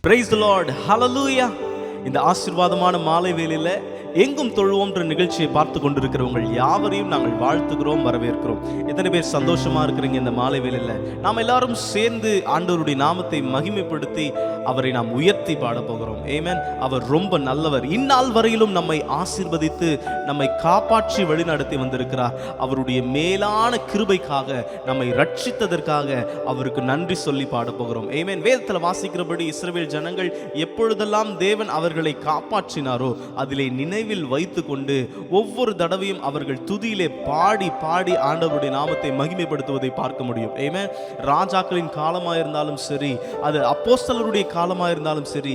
Praise the Lord, ஹல்லேலூயா. இந்த ஆசீர்வாதமான மாலை வேளையில எங்கும் தொழுவோம்ன்ற நிகழ்ச்சியை பார்த்து கொண்டிருக்கிறவங்க யாவரையும் நாங்கள் வாழ்த்துகிறோம், வரவேற்கிறோம். எத்தனை பேர் சந்தோஷமா இருக்கிறீங்க? இந்த மாலை வேளையில நாம் எல்லாரும் சேர்ந்து ஆண்டவருடைய நாமத்தை மகிமைப்படுத்தி அவரை நாம் உயர்த்தி பாட போகிறோம். ஆமென். அவர் ரொம்ப நல்லவர். இந்நாள் வரையிலும் நம்மை ஆசீர்வதித்து நம்மை காப்பாற்றி வழிநடத்தி வந்திருக்கிறார். அவருடைய மேலான கிருபைக்காக, நம்மை ரட்சித்ததற்காக அவருக்கு நன்றி சொல்லி பாட போகிறோம். ஆமென். வேதத்தில் வாசிக்கிறபடி இஸ்ரவேல் ஜனங்கள் எப்பொழுதெல்லாம் தேவன் அவர்களை காப்பாற்றினாரோ அதிலே நினைவில் வைத்து கொண்டு ஒவ்வொரு தடவையும் அவர்கள் துதியிலே பாடி பாடி ஆண்டவருடைய நாமத்தை மகிமைப்படுத்துவதை பார்க்க முடியும். ஆமென். ராஜாக்களின் காலமாயிருந்தாலும் சரி, அது அப்போஸ்தலருடைய காலமாயிருந்தாலும் சரி,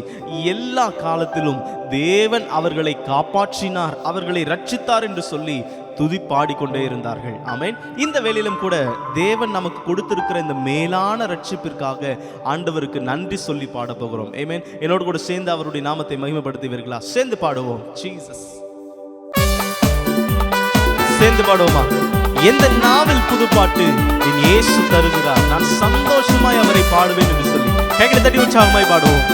எல்லா காலத்திலும் தேவன் அவர்களை காப்பாற்றினார், அவர்களை ரட்சித்தார் என்று சொல்லி துதி பாடிக்கொண்டே இருந்தார்கள். ஆமென். இந்த வேளையிலும் கூட தேவன் நமக்கு கொடுத்திருக்கிற இந்த மேலான ரட்சிப்பிற்காக ஆண்டவருக்கு நன்றி சொல்லி பாட போகிறோம். ஆமென். என்னோடு கூட சேர்ந்து அவருடைய நாமத்தை மகிமைப்படுத்துவீர்களா? சேர்ந்து பாடுவோம். ஜீசஸ். சேர்ந்து பாடுவோமா? எந்த நாவில் புதுப்பாட்டு என் இயேசு தருகிறார், நான் சந்தோஷமாய் அவரை பாடுவேன் என்று சொல்லி கைகளை தட்டி உற்சாகமாய் பாடுவோம்.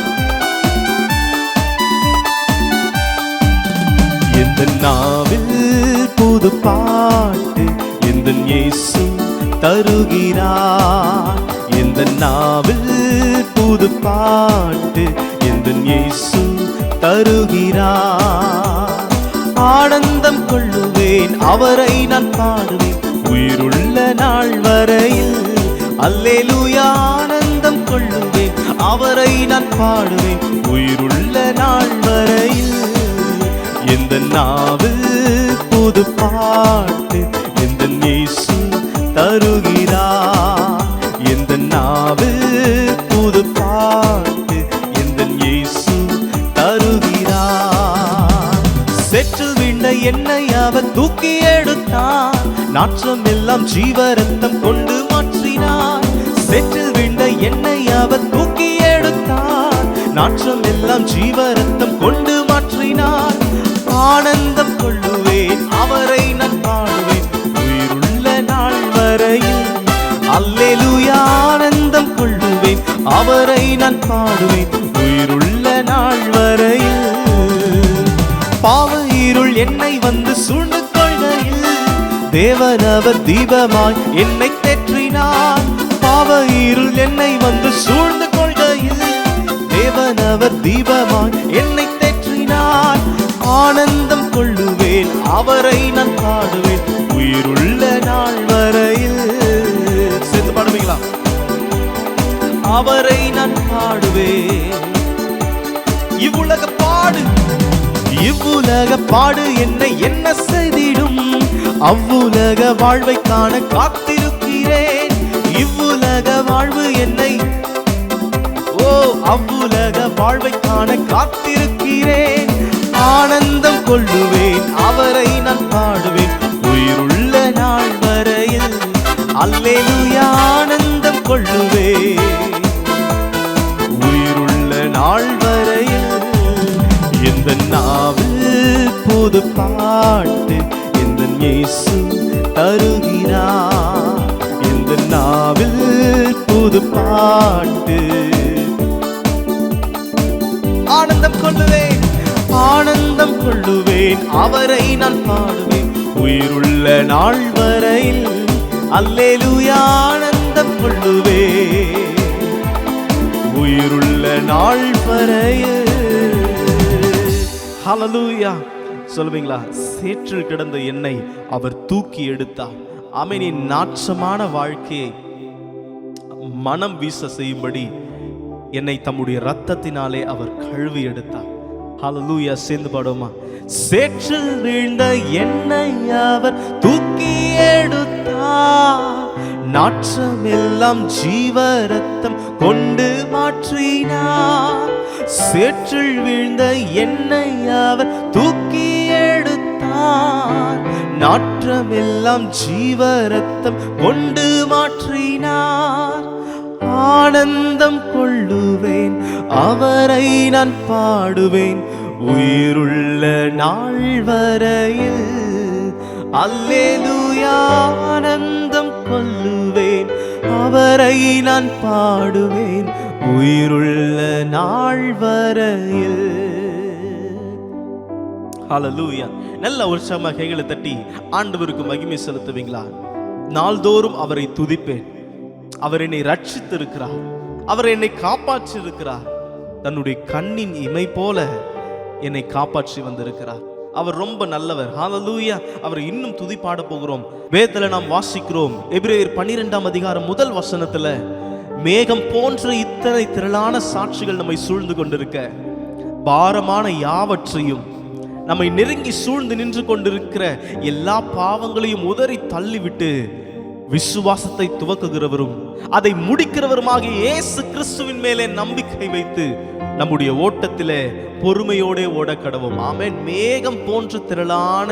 எந்த நாவில் புது பாட்டு எந்த இயேசு தருகிறார், எந்த நாவில் புது பாட்டு எந்த இயேசு தருகிறார். ஆனந்தம் கொள்ளுவேன், அவரை நான் பாடுவேன் உயிருள்ள நாள் வரையில். அல்லேலூயா. ஆனந்தம் கொள்ளுவேன், அவரை நான் பாடுவேன் உயிருள்ள நாள் வரையில். எந்த நாவில் புது பாட்டு எந்த இயேசு தருகிறார், எந்த நாவில் புது பாட்டு எந்த இயேசு தருகிறார். செற்றில் வீழ்ந்த என்னை அவர் தூக்கி எடுத்தார், நாற்றம் எல்லாம் ஜீவரத்தம் கொண்டு மாற்றினார். செற்றில் வீழ்ந்த என்னை அவர் தூக்கி எடுத்தார், நாற்றம் எல்லாம் ஜீவரத்தம் கொண்டு மாற்றினார். ஆனந்தம் கொள்ளுவேன், அவரை நான் பாடுவேன் உயிருள்ள நாள் வரையில். அல்லேலூயா. ஆனந்தம் கொள்ளுவேன், அவரை நான் பாடுவேன் உயிருள்ள நாள் வரையில். பாவ இருள் என்னை வந்து சூழ்ந்து கொள்கையில் தேவன் அவர் தீபமாய் என்னை தேற்றினார். பாவ இருள் என்னை வந்து சூழ்ந்து கொள்கையில் தேவன் அவர் தீபமாய் என்னை தேற்றினார். ஆனந்தம் கொள்ளுவேன், அவரை நான் பாடுவேன் உயிருள்ள நாள் வரையில். சேர்ந்து பாடுவீங்களா? அவரை நான் பாடுவேன். இவ்வுலக பாடு, இவ்வுலக பாடு என்னை என்ன செய்திடும், அவ்வுலக வாழ்வை காண காத்திருக்கிறேன். இவ்வுலக வாழ்வு என்னை அவ்வுலக வாழ்வை காண காத்திருக்கிறேன். ஆனந்தம் கொள்ளுவேன், அவரை நான் பாடுவேன் உயிருள்ள நாள் வரையில். அல்லேலூயா. ஆனந்தம் கொள்ளுவேன் உயிருள்ள நாள் வரையில். எந்த நாவில் புது பாட்டு எந்த இயேசு தருகிறார், எந்த நாவில் புது பாட்டு. ஆனந்தம் கொள்ளுவேன், ஆனந்தம் கொள்ளுவேன், அவரை நான் பாடுவேன் உயிருள்ள நாள் வரையில். அல்லேலூயா. ஆனந்தம் கொள்ளுவேன் உயிருள்ள நாள் வரையில். ஹல்லேலூயா. சொல்லுவீங்களா? சேற்றில் கிடந்த என்னை அவர் தூக்கி எடுத்தார். ஆமென். நாற்றமான வாழ்க்கையை மனம் வீச செய்யும்படி என்னை தம்முடைய இரத்தத்தினாலே அவர் கழுவி எடுத்தார். ஹல்லேலூயா. சேர்ந்து பாடுவோமா? சேற்றில் வீழ்ந்த என்னை அவர் தூக்கி எடுத்தார், நாற்றம் எல்லாம் ஜீவரத்தம் கொண்டு மாற்றினார். சேற்றில் வீழ்ந்த என்னை அவர் தூக்கி எடுத்தார், நாற்றம் எல்லாம் ஜீவரத்தம் கொண்டு மாற்றினார். ஆனந்தம் கொள்ளுவேன், அவரை நான் பாடுவேன் உயிருள்ள நாள் வரையில். அல்லேலூயா. ஆனந்தம் கொள்ளுவேன், அவரை நான் பாடுவேன் உயிருள்ள நாள் வரையில். ஹல்லேலூயா. நல்ல உற்சாகமா கைகளை தட்டி ஆண்டவருக்கு மகிமை செலுத்துவீங்களா? நாள்தோறும் அவரை துதிப்பேன். அவர் என்னை ரட்சித்திருக்கிறார், அவர் என்னை காப்பாற்றி இருக்கிறார், தன்னுடைய கண்ணின் இமை போல என்னை காப்பாற்றி வந்திருக்கிறார். அவர் ரொம்ப நல்லவர். ஹல்லேலூயா. அவர் இன்னும் துதி பாட போகிறோம். வேதத்துல நாம் வாசிக்கிறோம், எபிரேயர் 12ஆம் அதிகாரம் முதல் வசனத்துல, மேகம் போன்ற இத்தனை திரளான சாட்சிகள் நம்மை சூழ்ந்து கொண்டிருக்க, பாரமான யாவற்றையும் நம்மை நெருங்கி சூழ்ந்து நின்று கொண்டிருக்கிற எல்லா பாவங்களையும் உதறி தள்ளிவிட்டு விசுவாசத்தை துவக்குகிறவரும் அதை முடிக்கிறவருமாகிய இயேசு கிறிஸ்துவின் மேலே நம்பிக்கை வைத்து நம்முடைய ஓட்டத்திலே பொறுமையோட ஓட கடவோம். ஆமென். மேகம் போன்ற திரளான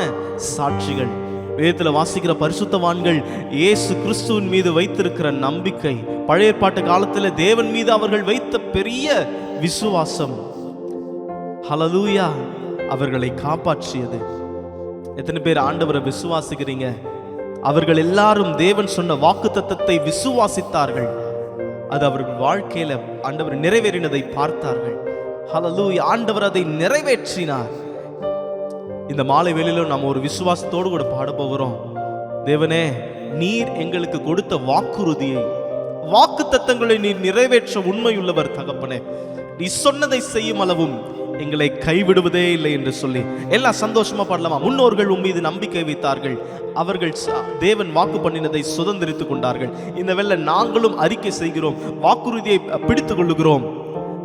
சாட்சிகள். வேதத்துல வாசிக்கிற பரிசுத்தவான்கள் இயேசு கிறிஸ்துவின் மீது வைத்திருக்கிற நம்பிக்கை, பழைய ஏற்பாட்டு காலத்துல தேவன் மீது அவர்கள் வைத்த பெரிய விசுவாசம், ஹல்லேலூயா, அவர்களை காப்பாற்றியது. எத்தனை பேர் ஆண்டவரை விசுவாசிக்கிறீங்க? அவர்கள் எல்லாரும் தேவன் சொன்ன வாக்குத்தத்தத்தை விசுவாசித்தார்கள். அது அவர்கள் வாழ்க்கையில ஆண்டவர் நிறைவேறினதை பார்த்தார்கள். ஹல்லேலூயா. ஆண்டவர் அதை நிறைவேற்றினார். இந்த மாலை வேளையில நாம் ஒரு விசுவாசத்தோடு கூட பாட போகிறோம். தேவனே, நீர் எங்களுக்கு கொடுத்த வாக்குறுதியை, வாக்குத்தத்தங்களை நீர் நிறைவேற்ற உண்மையுள்ளவர் தகப்பனே. நீ சொன்னதை செய்யும் அளவும் எங்களை கைவிடுவதே இல்லை என்று சொல்லி எல்லாம் சந்தோஷமா பாடலாமா? முன்னோர்கள் உன் மீது நம்பிக்கை வைத்தார்கள், அவர்கள் தேவன் வாக்கு பண்ணினதை சுதந்திரித்துக் கொண்டார்கள். இந்த வேளை நாங்களும் அறிக்கை செய்கிறோம், வாக்குறுதியை பிடித்துக் கொள்ளுகிறோம்.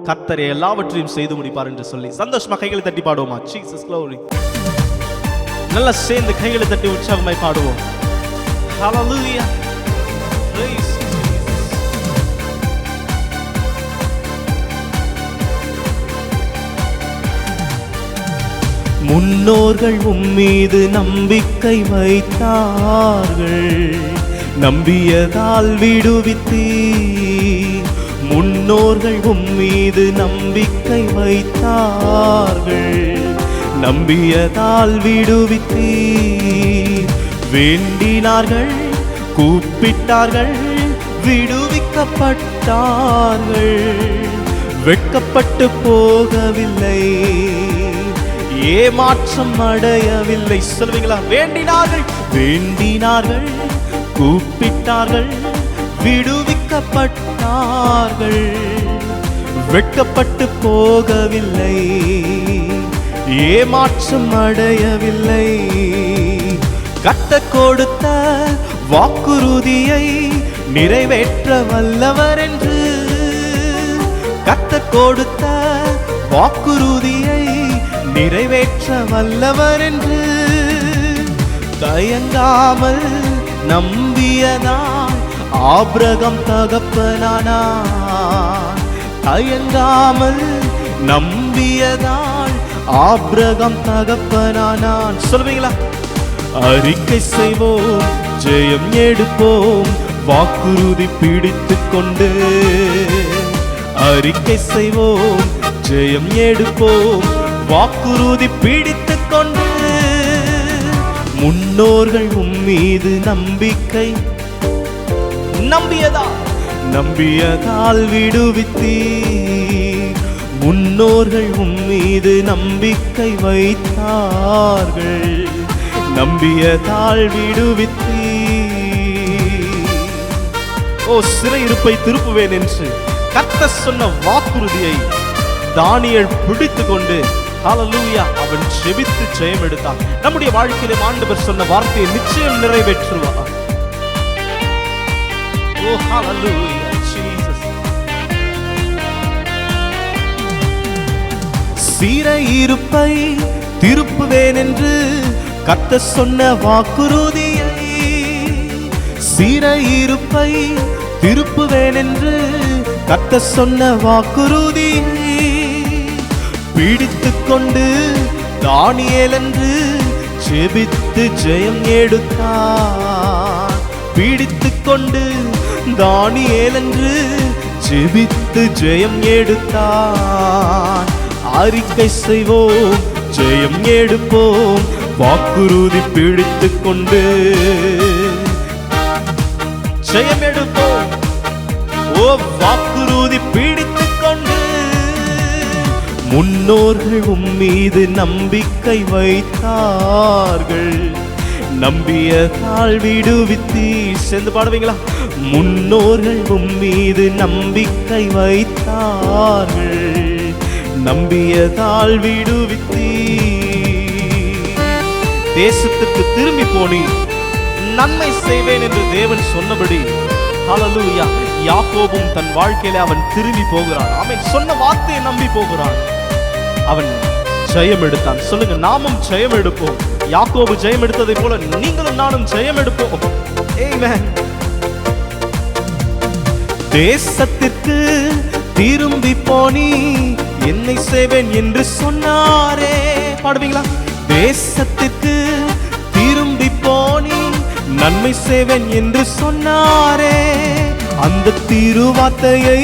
கர்த்தர் எல்லாவற்றையும் செய்து முடிப்பார் என்று சொல்லி சந்தோஷமா கைகளை தட்டி பாடுவோமா? Jesus glory. நல்லா சேர்ந்து கைகளை தட்டி உற்சாகமாய் பாடுவோம். ஹல்லேலூயா. பிரைஸ் முன்னோர்கள் உம்மீது நம்பிக்கை வைத்தார்கள், நம்பியதால் விடுவித்தீர். முன்னோர்கள் உம்மீது நம்பிக்கை வைத்தார்கள், நம்பியதால் விடுவித்தீர். வேண்டினார்கள், கூப்பிட்டார்கள், விடுவிக்கப்பட்டார்கள். வெட்கப்பட்டு போகவில்லை, ஏமாற்றம் அடையவில்லை. சொல்வீங்களா? வேண்டினார்கள், வேண்டினார்கள், கூப்பிட்டார்கள், விடுவிக்கப்பட்டார்கள். வெட்கப்பட்டு போகவில்லை, ஏமாற்றம் அடையவில்லை. கட்ட கொடுத்த வாக்குறுதியை நிறைவேற்ற வல்லவர் என்று, கட்ட கொடுத்த வாக்குறுதியை நிறைவேற்ற வல்லவர் என்று தயங்காமல் நம்பியதால் ஆபிரகாம் தகப்பனானார். தயங்காமல் நம்பியதால் ஆபிரகாம் தகப்பனானான். சொல்வீங்களா? அறிக்கை செய்வோம், ஜெயம் எடுப்போம், வாக்குறுதி பிடித்துக் கொண்டு. அறிக்கை செய்வோம், ஜெயம் எடுப்போம், வாக்குறுதி பிடித்துக் கொண்டு. முன்னோர்கள் உம்மீது நம்பிக்கை, நம்பியதால் விடுவித்தீர். முன்னோர்கள் உம்மீது நம்பிக்கை வைத்தார்கள், நம்பியதால் விடுவித்தீர். ஓ, சிறையிருப்பை திருப்புவேன் என்று கர்த்தர் சொன்ன வாக்குறுதியை தானியேல் பிடித்து கொண்டு, ஹல்லேலூயா, அவன் ஜெபித்து ஜெயம் எடுத்தான். நம்முடைய வாழ்க்கையிலே ஆண்டவர் சொன்ன வார்த்தையை நிச்சயம் நிறைவேற்றுவார். ஓ ஹல்லேலூயா ஜீசஸ். சிறையிருப்பை திருப்புவேன் என்று கர்த்தர் சொன்ன வாக்குறுதியை, சிறையிருப்பை திருப்புவேன் என்று கர்த்தர் சொன்ன வாக்குறுதியை பிடித்துக் கொண்டு தானியேல் என்று ஜெபித்து ஜெயம் எடுத்தான். பிடித்துக் கொண்டு தானியேல் என்று ஜெபித்து ஜெயம் எடுத்தான். அறிக்கை செய்வோம், ஜெயம் எடுப்போம், வாக்குறுதி பிடித்துக் கொண்டு ஜெயம் எடுப்போம். ஓ வாக்குறுதி வாக்குறுதி பிடித்துக் கொண்டு முன்னோர்கள் உம்மீது நம்பிக்கை வைத்தார்கள், நம்பியதால் விடுவித்தீர். சேர்ந்து பாடுவீங்களா? முன்னோர்கள் உம்மீது நம்பிக்கை வைத்தார்கள், நம்பியதால் விடுவித்தீர். தேசத்துக்கு திரும்பி போனி நன்மை செய்வேன் என்று தேவன் சொன்னபடி, ஹல்லேலூயா, யாக்கோபும் தன் வாழ்க்கையில அவன் திரும்பி போகிறான். அவன் சொன்ன வார்த்தையை நம்பி போகிறான். அவன் ஜெயம் எடுத்தான். சொல்லுங்க, நாமும் ஜெயம் எடுப்போம். யாக்கோபு ஜெயம் எடுத்ததை போல நீங்களும் நானும் ஜெயம் எடுப்போம். ஆமென். தேசத்திற்கு திரும்பி போனி என்னை செய்வேன் என்று சொன்னாரே. பாடுவீங்களா? தேசத்திற்கு திரும்பி போனி நன்மை செய்வேன் என்று சொன்னாரே. அந்த திருவார்த்தையை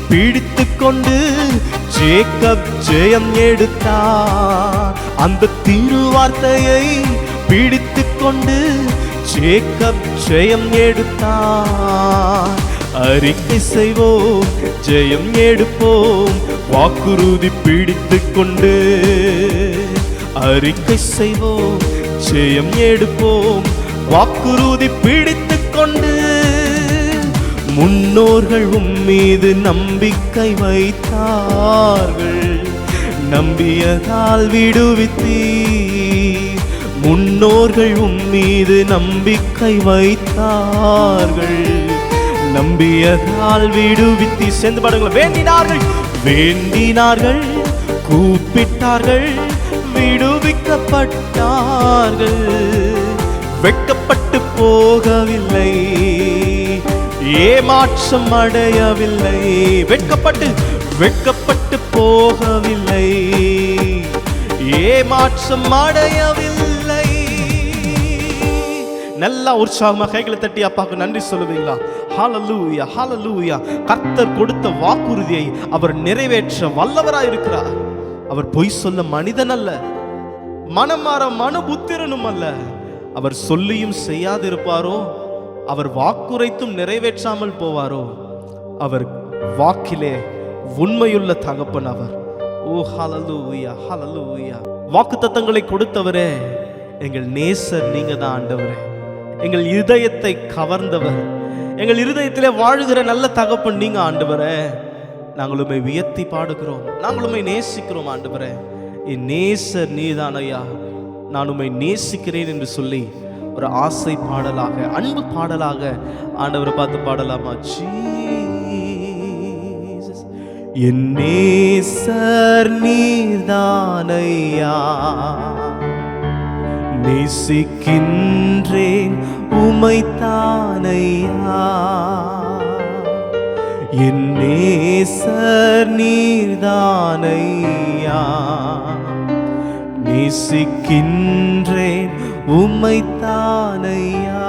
பிடித்துக் கொண்டு ஜேக்கப் ஜெயம் எடுத்தார். அந்த திருவார்த்தையை பிடித்துக் கொண்டு ஜேக்கப் ஜெயம் எடுத்தார். அறிக்கை செய்வோம், ஜெயம் எடுப்போம், வாக்குறுதி பிடித்துக் கொண்டு. அறிக்கை செய்வோம், ஜெயம் எடுப்போம், வாக்குறுதி பிடித்துக் கொண்டு. முன்னோர்கள் உம்மீது நம்பிக்கை வைத்தார்கள், நம்பியதால் விடுவித்தீர். முன்னோர்கள் உம்மீது நம்பிக்கை வைத்தார்கள், நம்பியதால் விடுவித்தீர். சேர்ந்து பாடுங்கள். வேண்டினார்கள், வேண்டினார்கள், கூப்பிட்டார்கள், விடுவிக்கப்பட்டார்கள். வெட்கப்பட்டு போகவில்லை, ஏமாற்றம் அடையவில்லை. வெட்கப்பட்டு போகவில்லை, ஏமாற்றம் அடையவில்லை. நல்லா உற்சாகமா கைகளை தட்டி அப்பாவுக்கு நன்றி சொல்லுவீங்களா? ஹல்லேலூயா, ஹல்லேலூயா. கர்த்தர் கொடுத்த வாக்குறுதியை அவர் நிறைவேற்ற வல்லவராய் இருக்கிறார். அவர் பொய் சொல்ல மனிதன் அல்ல, மனம் மாற மனுபுத்திரனும் அல்ல. அவர் சொல்லியும் செய்யாதிருப்பாரோ? அவர் வாக்குரைத்தும் நிறைவேற்றாமல் போவாரோ? அவர் வாக்கிலே உண்மையுள்ள தகப்பன் அவர். ஓ ஹல்லேலூயா, ஹல்லேலூயா. வாக்குத்தத்தங்களை கொடுத்தவரே, எங்கள் நேசர் நீங்க தான் ஆண்டவரே. எங்கள் இதயத்தை கவர்ந்தவர், எங்கள் இருதயத்திலே வாழுகிற நல்ல தகப்பன் நீங்க ஆண்டவரே. நாங்களுமே வியத்தி பாடுகிறோம், நாங்களுமே நேசிக்கிறோம் ஆண்டவரே. என் நேசர் நீதான் ஐயா, நான் உம்மை நேசிக்கிறேன் என்று சொல்லி ஒரு ஆசை பாடலாக, அன்பு பாடலாக ஆண்டவரை பார்த்து பாடலாமா? ஜீசஸ், என் நேசர் நீதான் ஐயா, நேசிக்கின்றேன் உம்மைத்தான் ஐயா. என் நேசர் நீதான் ஐயா, நேசிக்கின்றேன் உம்மைத்தான் ஐயா.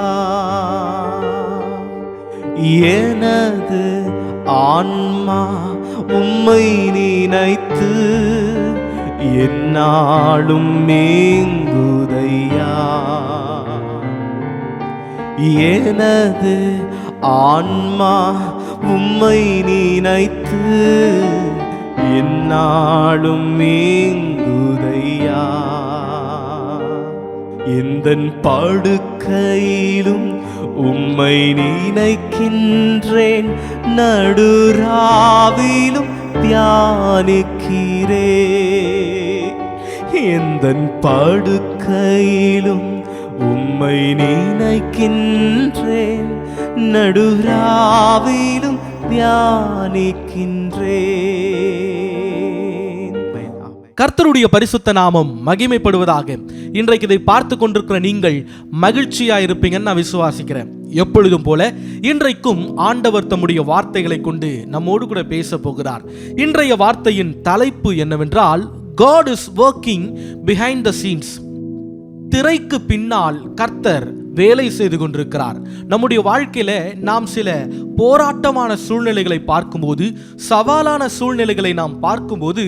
எனது ஆன்மா உம்மை நினைத்து எந்நாளும் மேங்குதையா. எனது ஆன்மா உம்மை நினைத்து எந்நாளும் மேங்குதையா. எந்தன் படுக்கையிலும் உம்மை நினைக்கின்றேன், நடுராவிலும் தியானிக்கிறேன். எந்தன் படுக்கையிலும் உம்மை நினைக்கின்றேன், நடுராவிலும் தியானிக்கின்றேன். கர்த்தருடைய பரிசுத்த நாமம் மகிமைப்படுவதாக. இன்றைக்கு இதை பார்த்து கொண்டிருக்கிற நீங்கள் மகிழ்ச்சியா இருப்பீங்கன்னு நான் விசுவாசிக்கிறேன். எப்பொழுதும் போல இன்றைக்கும் ஆண்டவர் தம்முடைய வார்த்தைகளை கொண்டு நம்மோடு கூட பேச போகிறார். இன்றைய வார்த்தையின் தலைப்பு என்னவென்றால், God is working behind the scenes. திரைக்கு பின்னால் கர்த்தர் வேலை செய்து கொண்டிருக்கிறார். நம்முடைய வாழ்க்கையில நாம் சில போராட்டமான சூழ்நிலைகளை பார்க்கும்போது, சவாலான சூழ்நிலைகளை நாம் பார்க்கும்போது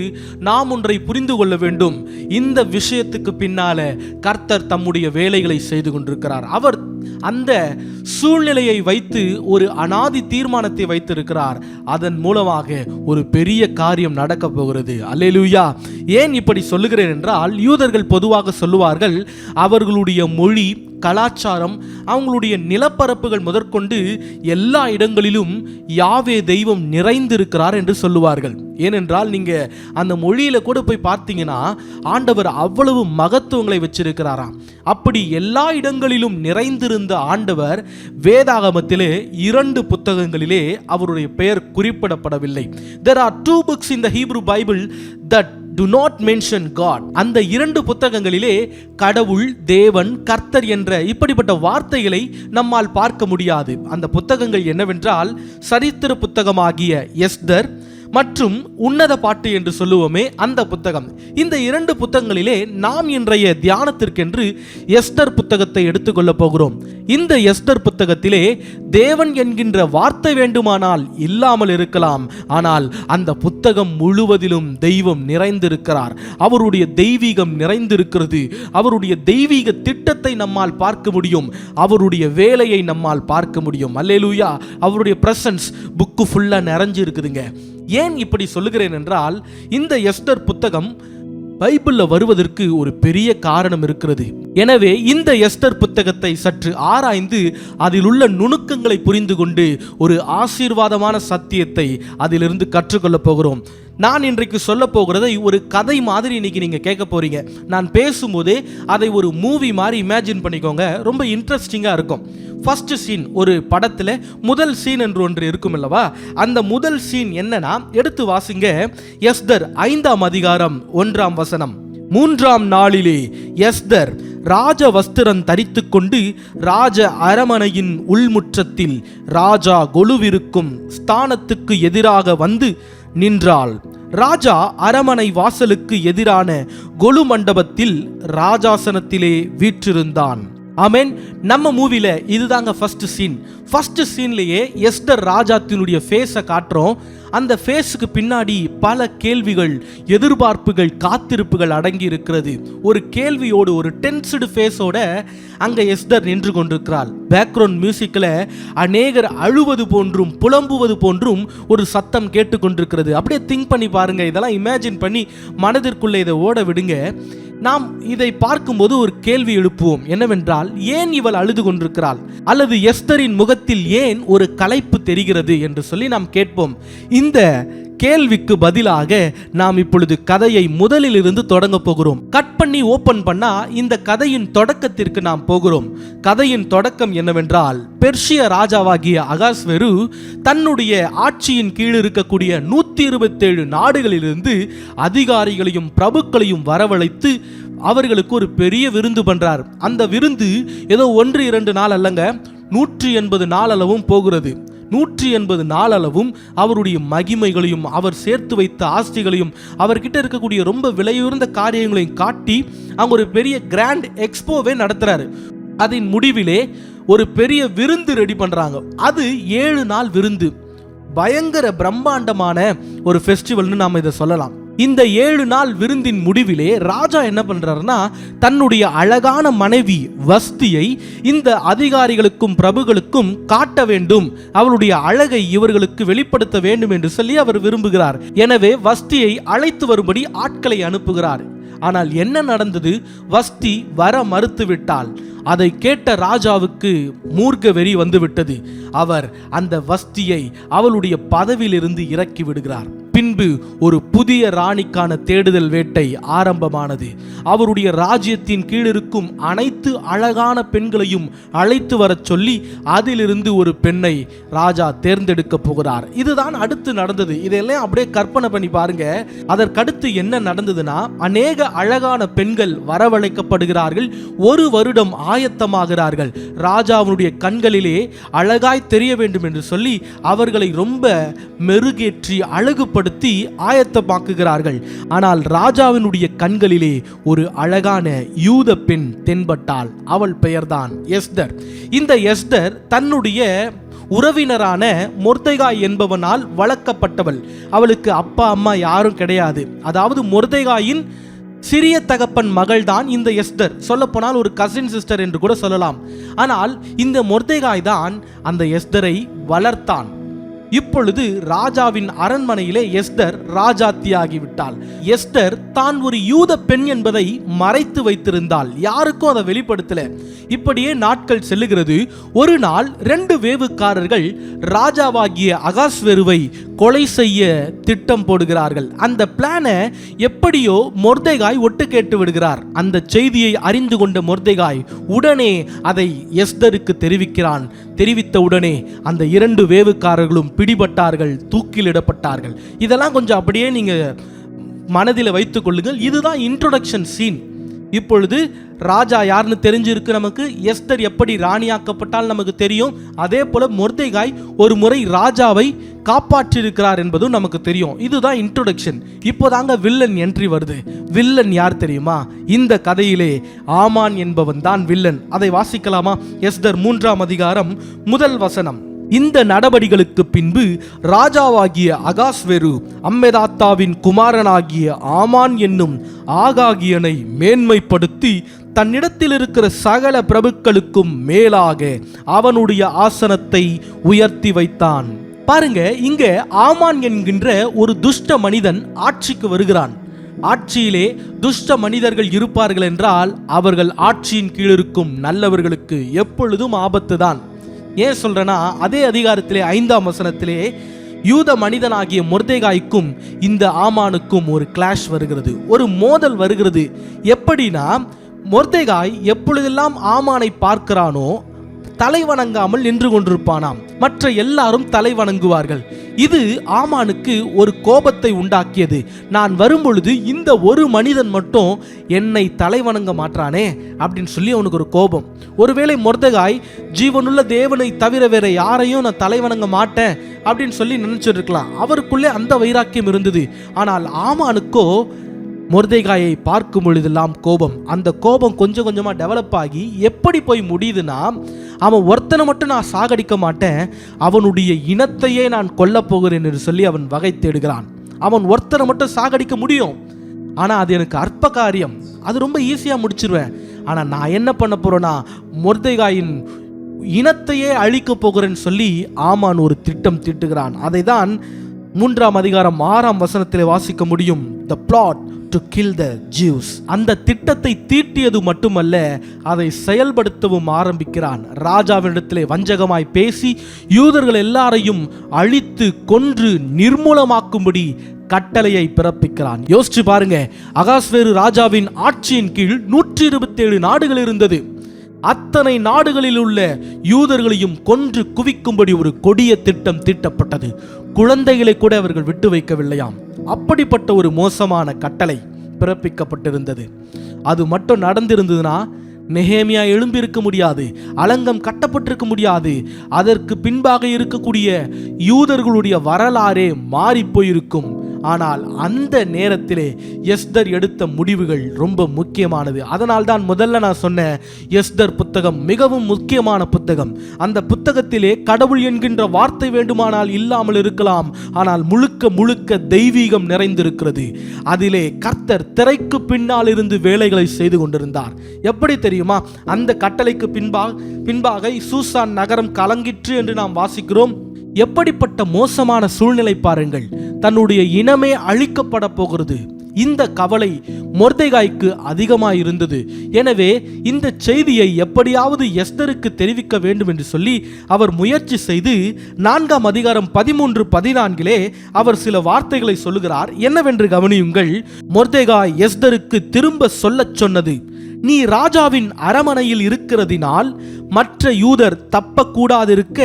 நாம் ஒன்றை புரிந்து கொள்ள வேண்டும். இந்த விஷயத்துக்கு பின்னால கர்த்தர் தம்முடைய வேலைகளை செய்து கொண்டிருக்கிறார். அவர் அந்த சூழ்நிலையை வைத்து ஒரு அனாதி தீர்மானத்தை வைத்திருக்கிறார். அதன் மூலமாக ஒரு பெரிய காரியம் நடக்க போகிறது. அல்லேலூயா. ஏன் இப்படி சொல்லுகிறேன் என்றால், யூதர்கள் பொதுவாக சொல்லுவார்கள், அவர்களுடைய மொழி, கலாச்சாரம், அவங்களுடைய நிலப்பரப்புகள் முதற்கொண்டு எல்லா இடங்களிலும் யாவே தெய்வம் நிறைந்திருக்கிறார் என்று சொல்லுவார்கள். ஏனென்றால் நீங்க அந்த மொழியில கூட போய் பார்த்தீங்கன்னா ஆண்டவர் அவ்வளவு மகத்துவங்களை வச்சிருக்கிறாராம். அப்படி எல்லா இடங்களிலும் நிறைந்திருந்த ஆண்டவர் வேதாகமத்திலே 2 புத்தகங்களிலே அவருடைய பெயர் குறிப்பிடப்படவில்லை. There are 2 books in the Hebrew Bible that do not mention God. அந்த 2 புத்தகங்களிலே கடவுள், தேவன், கர்த்தர் என்ற இப்படிப்பட்ட வார்த்தைகளை நம்மால் பார்க்க முடியாது. அந்த புத்தகங்கள் என்னவென்றால் சரித்திர புத்தகமாகிய எஸ்தர் மற்றும் உன்னத பாட்டு என்று சொல்லுவோமே அந்த புத்தகம். இந்த 2 புத்தகங்களிலே நாம் இன்றைய தியானத்திற்கென்று எஸ்தர் புத்தகத்தை எடுத்துக்கொள்ள போகிறோம். இந்த எஸ்தர் புத்தகத்திலே தேவன் என்கின்ற வார்த்தை வேண்டுமானால் இல்லாமல் இருக்கலாம், ஆனால் அந்த புத்தகம் முழுவதிலும் தெய்வம் நிறைந்திருக்கிறார். அவருடைய தெய்வீகம் நிறைந்திருக்கிறது. அவருடைய தெய்வீக திட்டத்தை நம்மால் பார்க்க முடியும். அவருடைய வேலையை நம்மால் பார்க்க முடியும். அல்லேலூயா. அவருடைய பிரசன்ஸ் புக்கு ஃபுல்லா நிறைஞ்சு இருக்குதுங்க. ஏன் இப்படி சொல்லுகிறேன் என்றால், இந்த எஸ்தர் புத்தகம் பைபிள்ல வருவதற்கு ஒரு பெரிய காரணம் இருக்கிறது. எனவே இந்த எஸ்தர் புத்தகத்தை சற்று ஆராய்ந்து அதில் உள்ள நுணுக்கங்களை புரிந்து கொண்டு ஒரு ஆசீர்வாதமான சத்தியத்தை அதிலிருந்து கற்றுக்கொள்ள போகிறோம். நான் இன்றைக்கு சொல்ல போகிறதை ஒரு கதை மாதிரி இன்னைக்கு நீங்க கேட்க போறீங்க. நான் பேசும்போதே அதை ஒரு மூவி மாதிரி இமேஜின் பண்ணிக்கோங்க. ரொம்ப இன்ட்ரெஸ்டிங்கா இருக்கும். ஃபர்ஸ்ட் சீன், ஒரு படத்துல முதல் சீன் என்று ஒன்று இருக்கும் அல்லவா? அந்த முதல் சீன் என்னன்னா, எடுத்து வாசிங்க. எஸ்தர் 5ஆம் அதிகாரம் 1ஆம் வசனம். 3ஆம் நாளிலே எஸ்தர் ராஜ வஸ்திரம் தரித்து கொண்டு ராஜ அரமனையின் உள்முற்றத்தில் ராஜா கொலுவிருக்கும் ஸ்தானத்துக்கு எதிராக வந்து நின்றாள். ராஜா அரமனை வாசலுக்கு எதிரான கொலு மண்டபத்தில் ராஜாசனத்திலே வீற்றிருந்தான். ஆமென். நம்ம மூவில இதுதாங்க ஃபர்ஸ்ட் சீன். ஃபர்ஸ்ட் சீன்லயே எஸ்தர் ராஜாத்தினுடைய ஃபேஸை காட்டுறோம். அந்த ஃபேஸுக்கு பின்னாடி பல கேள்விகள், எதிர்பார்ப்புகள், காத்திருப்புகள் அடங்கி இருக்கிறது. ஒரு கேள்வியோடு, ஒரு டென்ஸ்டு ஃபேஸோட அங்க எஸ்தர் நின்று கொண்டிருக்கிறாள். பேக்ரவுண்ட் மியூசிக்ல அநேகர் அழுவது போன்றும் புலம்புவது போன்றும் ஒரு சத்தம் கேட்டுக்கொண்டிருக்கிறது. அப்படியே திங்க் பண்ணி பாருங்க. இதெல்லாம் இமேஜின் பண்ணி மனதிற்குள்ளே இதை ஓட விடுங்க. நாம் இதை பார்க்கும்போது ஒரு கேள்வி எழுப்புவோம். என்னவென்றால், ஏன் இவள் அழுது கொண்டிருக்கிறாள்? அல்லது எஸ்தரின் முகத்தில் ஏன் ஒரு களைப்பு தெரிகிறது என்று சொல்லி நாம் கேட்போம். இந்த கேள்விக்கு பதிலாக நாம் இப்பொழுது கதையை முதலில் இருந்து தொடங்க போகிறோம். கட் பண்ணி ஓபன் பண்ணா இந்த கதையின் தொடக்கத்திற்கு நாம் போகிறோம். கதையின் தொடக்கம் என்னவென்றால், பெர்ஷிய ராஜாவாகிய அகாஸ்வேரு தன்னுடைய ஆட்சியின் கீழ் இருக்கக்கூடிய 127 நாடுகளிலிருந்து அதிகாரிகளையும் பிரபுக்களையும் வரவழைத்து அவர்களுக்கு ஒரு பெரிய விருந்து பண்றார். அந்த விருந்து ஏதோ 1-2 நாள் அல்லங்க, 180 நாள் அளவும் போகிறது. 180 நாள் அளவும் அவருடைய மகிமைகளையும் அவர் சேர்த்து வைத்த ஆஸ்திகளையும் அவர்கிட்ட இருக்கக்கூடிய ரொம்ப விலையுயர்ந்த காரியங்களையும் காட்டி அவங்க ஒரு பெரிய கிராண்ட் எக்ஸ்போவே நடத்துறாரு. அதன் முடிவிலே ஒரு பெரிய விருந்து ரெடி பண்றாங்க. அது 7 நாள் விருந்து. பயங்கர பிரம்மாண்டமான ஒரு ஃபெஸ்டிவல்னு நாம இதை சொல்லலாம். இந்த 7 நாள் விருந்தின் முடிவிலே ராஜா என்ன பண்றாருன்னா, தன்னுடைய அழகான மனைவி வஸ்தியை இந்த அதிகாரிகளுக்கும் பிரபுகளுக்கும் காட்ட வேண்டும், அவளுடைய அழகை இவர்களுக்கு வெளிப்படுத்த வேண்டும் என்று சொல்லி அவர் விரும்புகிறார். எனவே வஸ்தியை அழைத்து வரும்படி ஆட்களை அனுப்புகிறார். ஆனால் என்ன நடந்தது? வஸ்தி வர மறுத்து விட்டாள். அதை கேட்ட ராஜாவுக்கு மூர்க்க வெறி வந்துவிட்டது. அவர் அந்த வஸ்தியை அவளுடைய பதவியிலிருந்து இறக்கி விடுகிறார். பின்பு ஒரு புதிய ராணிக்கான தேடுதல் வேட்டை ஆரம்பமானது. அவருடைய ராஜ்யத்தின் கீழ் இருக்கும் அனைத்து அழகான பெண்களையும் அழைத்து வரச் சொல்லி அதிலிருந்து ஒரு பெண்ணை ராஜா தேர்ந்தெடுக்க போகிறார். இதுதான் அடுத்து நடந்தது. இதெல்லாம் அப்படியே கற்பனை பண்ணி பாருங்க. அதற்கடுத்து என்ன நடந்ததுன்னா, அநேக அழகான பெண்கள் வரவழைக்கப்படுகிறார்கள். 1 வருடம் ஆயத்தமாகிறார்கள். ராஜாவுடைய கண்களிலே அழகாய் தெரிய வேண்டும் என்று சொல்லி அவர்களை ரொம்ப மெருகேற்றி அழகுபடுத்தி ஆயத்தமாக்குகிறார்கள். ஆனால் ராஜாவினுடைய கண்களிலே ஒரு அழகான யூத பெண் தென்பட்டாள். அவள் பெயர்தான் எஸ்தர். இந்த எஸ்தர் தன்னுடைய உறவினரான மொர்தெகாய் என்பவனால் வளர்க்கப்பட்டவள். அவளுக்கு அப்பா அம்மா யாரும் கிடையாது. அதாவது மொர்தெகாயின் சிறிய தகப்பன் மகள் தான் இந்த எஸ்தர். சொல்லப்போனால் ஒரு கசின் சிஸ்டர் என்று கூட சொல்லலாம். ஆனால் இந்த மொர்தெகாய் தான் அந்த எஸ்தரை வளர்த்தான். இப்பொழுது ராஜாவின் அரண்மனையிலே எஸ்தர் ராஜாத்தியாகிவிட்டாள். எஸ்தர் தான் ஒரு யூத பெண் என்பதை மறைத்து வைத்திருந்தாள், யாருக்கும் அதை வெளிப்படுத்தல. இப்படியே நாட்கள் செல்லுகிறது. ஒரு நாள் 2 வேவுக்காரர்கள் ராஜாவாகிய அகாஸ்வேருவை கொலை செய்ய திட்டம் போடுகிறார்கள். அந்த பிளானை எப்படியோ மொர்தெகாய் ஒட்டு கேட்டு விடுகிறார். அந்த செய்தியை அறிந்து கொண்ட மொர்தெகாய் உடனே அதை எஸ்தருக்கு தெரிவிக்கிறான். தெரிவித்த உடனே அந்த 2 வேவுக்காரர்களும் பிடிபட்டார்கள், தூக்கிலிடப்பட்டார்கள். இதெல்லாம் கொஞ்சம் அப்படியே நீங்க மனதில் வைத்துக் கொள்ளுங்கள். இதுதான் இன்ட்ரோடக்ஷன் சீன். இப்பொழுது ராஜா யாருன்னு தெரிஞ்சிருக்கு நமக்கு. எஸ்தர் எப்படி ராணியாக்கப்பட்டால் நமக்கு தெரியும். அதே போல மொர்தெகாய் ஒரு முறை ராஜாவை காப்பாற்றியிருக்கிறார் என்பதும் நமக்கு தெரியும். இதுதான் இன்ட்ரோடக்ஷன். இப்போதாங்க வில்லன் என்ட்ரி வருது. வில்லன் யார் தெரியுமா? இந்த கதையிலே ஆமான் என்பவன் தான் வில்லன். அதை வாசிக்கலாமா? எஸ்தர் 3ஆம் அதிகாரம் 1 வசனம். இந்த நடபடிகளுக்கு பின்பு ராஜாவாகிய அகாஸ்வேரு அம்மெதாத்தாவின் குமாரனாகிய ஆமான் என்னும் ஆகாகியனை மேன்மைப்படுத்தி தன்னிடத்தில் இருக்கிற சகல பிரபுக்களுக்கும் மேலாக அவனுடைய ஆசனத்தை உயர்த்தி வைத்தான். பாருங்க, இங்க ஆமான் என்கின்ற ஒரு துஷ்ட மனிதன் ஆட்சிக்கு வருகிறான். ஆட்சியிலே துஷ்ட மனிதர்கள் இருப்பார்கள் என்றால் அவர்கள் ஆட்சியின் கீழ் இருக்கும் நல்லவர்களுக்கு எப்பொழுதும் ஆபத்து தான். ஏன் சொல்றேன்னா, அதே அதிகாரத்திலே 5ஆம் வசனத்திலே யூத மனிதனாகிய மொர்தெகாய்க்கும் இந்த ஆமானுக்கும் ஒரு கிளாஷ் வருகிறது, ஒரு மோதல் வருகிறது. எப்படின்னா, மொர்தெகாய் எப்பொழுதெல்லாம் ஆமானை பார்க்கிறானோ தலை வணங்காமல் நின்று கொண்டிருப்பானாம். மற்ற எல்லாரும் தலை வணங்குவார்கள். இது ஆமானுக்கு ஒரு கோபத்தை உண்டாக்கியது. நான் வரும்பொழுது இந்த ஒரு மனிதன் மட்டும் என்னை தலை வணங்க மாட்டானே அப்படின்னு சொல்லி அவனுக்கு ஒரு கோபம். ஒருவேளை மொர்தெகாய் ஜீவனுள்ள தேவனை தவிர வேற யாரையும் நான் தலை வணங்க மாட்டேன் அப்படின்னு சொல்லி நினைச்சிட்டு இருக்கலாம். அவருக்குள்ளே அந்த வைராக்கியம் இருந்தது. ஆனால் ஆமானுக்கோ மொர்தெகாயை பார்க்கும் பொழுதெல்லாம் கோபம். அந்த கோபம் கொஞ்சம் கொஞ்சமாக டெவலப் ஆகி எப்படி போய் முடியுதுன்னா, அவன் ஒருத்தனை மட்டும் நான் சாகடிக்க மாட்டேன், அவனுடைய இனத்தையே நான் கொல்லப் போகிறேன் என்று சொல்லி அவன் வகை தேடுகிறான். அவன் ஒருத்தனை மட்டும் சாகடிக்க முடியும், ஆனால் அது எனக்கு அற்ப காரியம், அது ரொம்ப ஈஸியாக முடிச்சிருவேன். ஆனால் நான் என்ன பண்ண போகிறேன்னா, மொர்தெகாயின் இனத்தையே அழிக்க போகிறேன்னு சொல்லி ஆமான் ஒரு திட்டம் தீட்டுகிறான். அதை தான் 3ஆம் அதிகாரம் 6ஆம் வசனத்திலே வாசிக்க முடியும். The plot to kill the Jews. அந்த திட்டத்தை தீட்டியது மட்டுமல்ல, அதை செயல்படுத்தவும் ஆரம்பிக்கிறான். ராஜாவினிடத்திலே வஞ்சகமாய் பேசி யூதர்கள் எல்லாரையும் அழித்து கொன்று நிர்மூலமாக்கும்படி கட்டளையை பிறப்பிக்கிறான். யோசிச்சு பாருங்க, அகாஸ்வேரு ராஜாவின் ஆட்சியின் கீழ் 127 நாடுகள் இருந்தது. அத்தனை நாடுகளில் உள்ள யூதர்களையும் கொன்று குவிக்கும்படி ஒரு கொடிய திட்டம் தீட்டப்பட்டது. குழந்தைகளை கூட அவர்கள் விட்டு வைக்கவில்லையாம். அப்படிப்பட்ட ஒரு மோசமான கட்டளை பிறப்பிக்கப்பட்டிருந்தது. அது மட்டும் நடந்திருந்ததுன்னா நெகேமியா எழும்பியிருக்க முடியாது, அலங்கம் கட்டப்பட்டிருக்க முடியாது. அதற்கு பின்பாக இருக்கக்கூடிய யூதர்களுடைய வரலாறே மாறி போயிருக்கும். ஆனால் அந்த நேரத்திலே எஸ்தர் எடுத்த முடிவுகள் ரொம்ப முக்கியமானது. அதனால் தான் முதல்ல நான் சொன்னேன், எஸ்தர் புத்தகம் மிகவும் முக்கியமான புத்தகம். அந்த புத்தகத்திலே கடவுள் என்கின்ற வார்த்தை வேண்டுமானால் இல்லாமல் இருக்கலாம், ஆனால் முழுக்க முழுக்க தெய்வீகம் நிறைந்திருக்கிறது. அதிலே கர்த்தர் திரைக்கு பின்னால் இருந்து வேலைகளை செய்து கொண்டிருந்தார். எப்படி தெரியுமா? அந்த கட்டளைக்கு பின்பாக சூசான் நகரம் கலங்கிற்று என்று நாம் வாசிக்கிறோம். எப்படிப்பட்ட மோசமான சூழ்நிலை பாருங்கள். தன்னுடைய இனமே அழிக்கப்பட போகிறது. இந்த கவலை மொர்தெகாய்க்கு அதிகமாக இருந்தது. எனவே இந்த செய்தியை எப்படியாவது எஸ்தருக்கு தெரிவிக்க வேண்டும் என்று சொல்லி அவர் முயற்சி செய்து 4ஆம் அதிகாரம் 13-14 அவர் சில வார்த்தைகளை சொல்லுகிறார். என்னவென்று கவனியுங்கள். மொர்தெகாய் எஸ்தருக்கு திரும்ப சொல்லச் சொன்னது, நீ ராஜாவின் அரமனையில் இருக்கிறதினால் மற்ற யூதர் தப்பக்கூடாதிருக்க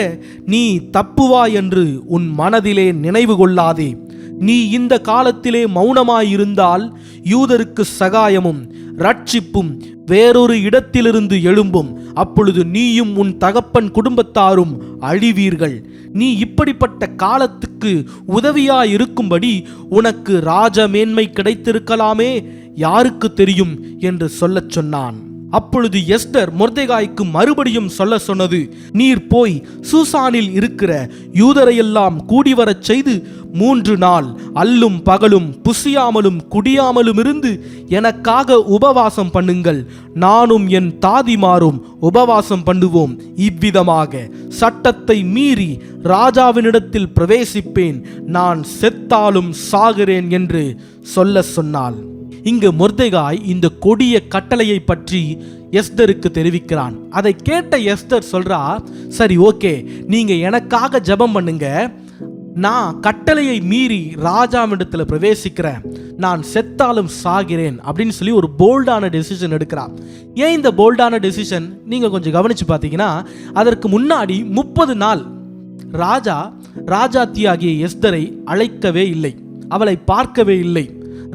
நீ தப்புவாய் என்று உன் மனதிலே நினைவு கொள்ளாதே. நீ இந்த காலத்திலே மௌனமாயிருந்தால் யூதருக்கு சகாயமும் ரட்சிப்பும் வேறொரு இடத்திலிருந்து எழும்பும். அப்பொழுது நீயும் உன் தகப்பன் குடும்பத்தாரும் அழிவீர்கள். நீ இப்படிப்பட்ட காலத்துக்கு உதவியாயிருக்கும்படி உனக்கு ராஜ மேன்மை கிடைத்திருக்கலாமே, யாருக்கு தெரியும் என்று சொல்லச் சொன்னான். அப்பொழுது எஸ்தர் மொர்தெகாய்க்கு மறுபடியும் சொல்ல சொன்னது, நீர் போய் சூசானில் இருக்கிற யூதரையெல்லாம் கூடிவரச் செய்து 3 நாள் அல்லும் பகலும் புசியாமலும் குடியாமலும் இருந்து எனக்காக உபவாசம் பண்ணுங்கள், நானும் என் தாதிமாரும் உபவாசம் பண்ணுவோம். இவ்விதமாக சட்டத்தை மீறி ராஜாவினிடத்தில் பிரவேசிப்பேன், நான் செத்தாலும் சாகிறேன் என்று சொல்ல சொன்னாள். இங்கு மொர்தெகாய் இந்த கொடிய கட்டளையை பற்றி எஸ்தருக்கு தெரிவிக்கிறான். அதை கேட்ட எஸ்தர் சொல்றா, சரி ஓகே, நீங்க எனக்காக ஜெபம் பண்ணுங்க, நான் கட்டளையை மீறி ராஜாவிடத்துல பிரவேசிக்கிறேன், நான் செத்தாலும் சாகிறேன் அப்படின்னு சொல்லி ஒரு போல்டான டெசிஷன் எடுக்கிறான். ஏன் இந்த போல்டான டெசிஷன் நீங்க கொஞ்சம் கவனிச்சு பார்த்தீங்கன்னா, அதற்கு முன்னாடி 30 நாள் ராஜாத்தியாகிய எஸ்தரை அழைக்கவே இல்லை, அவளை பார்க்கவே இல்லை.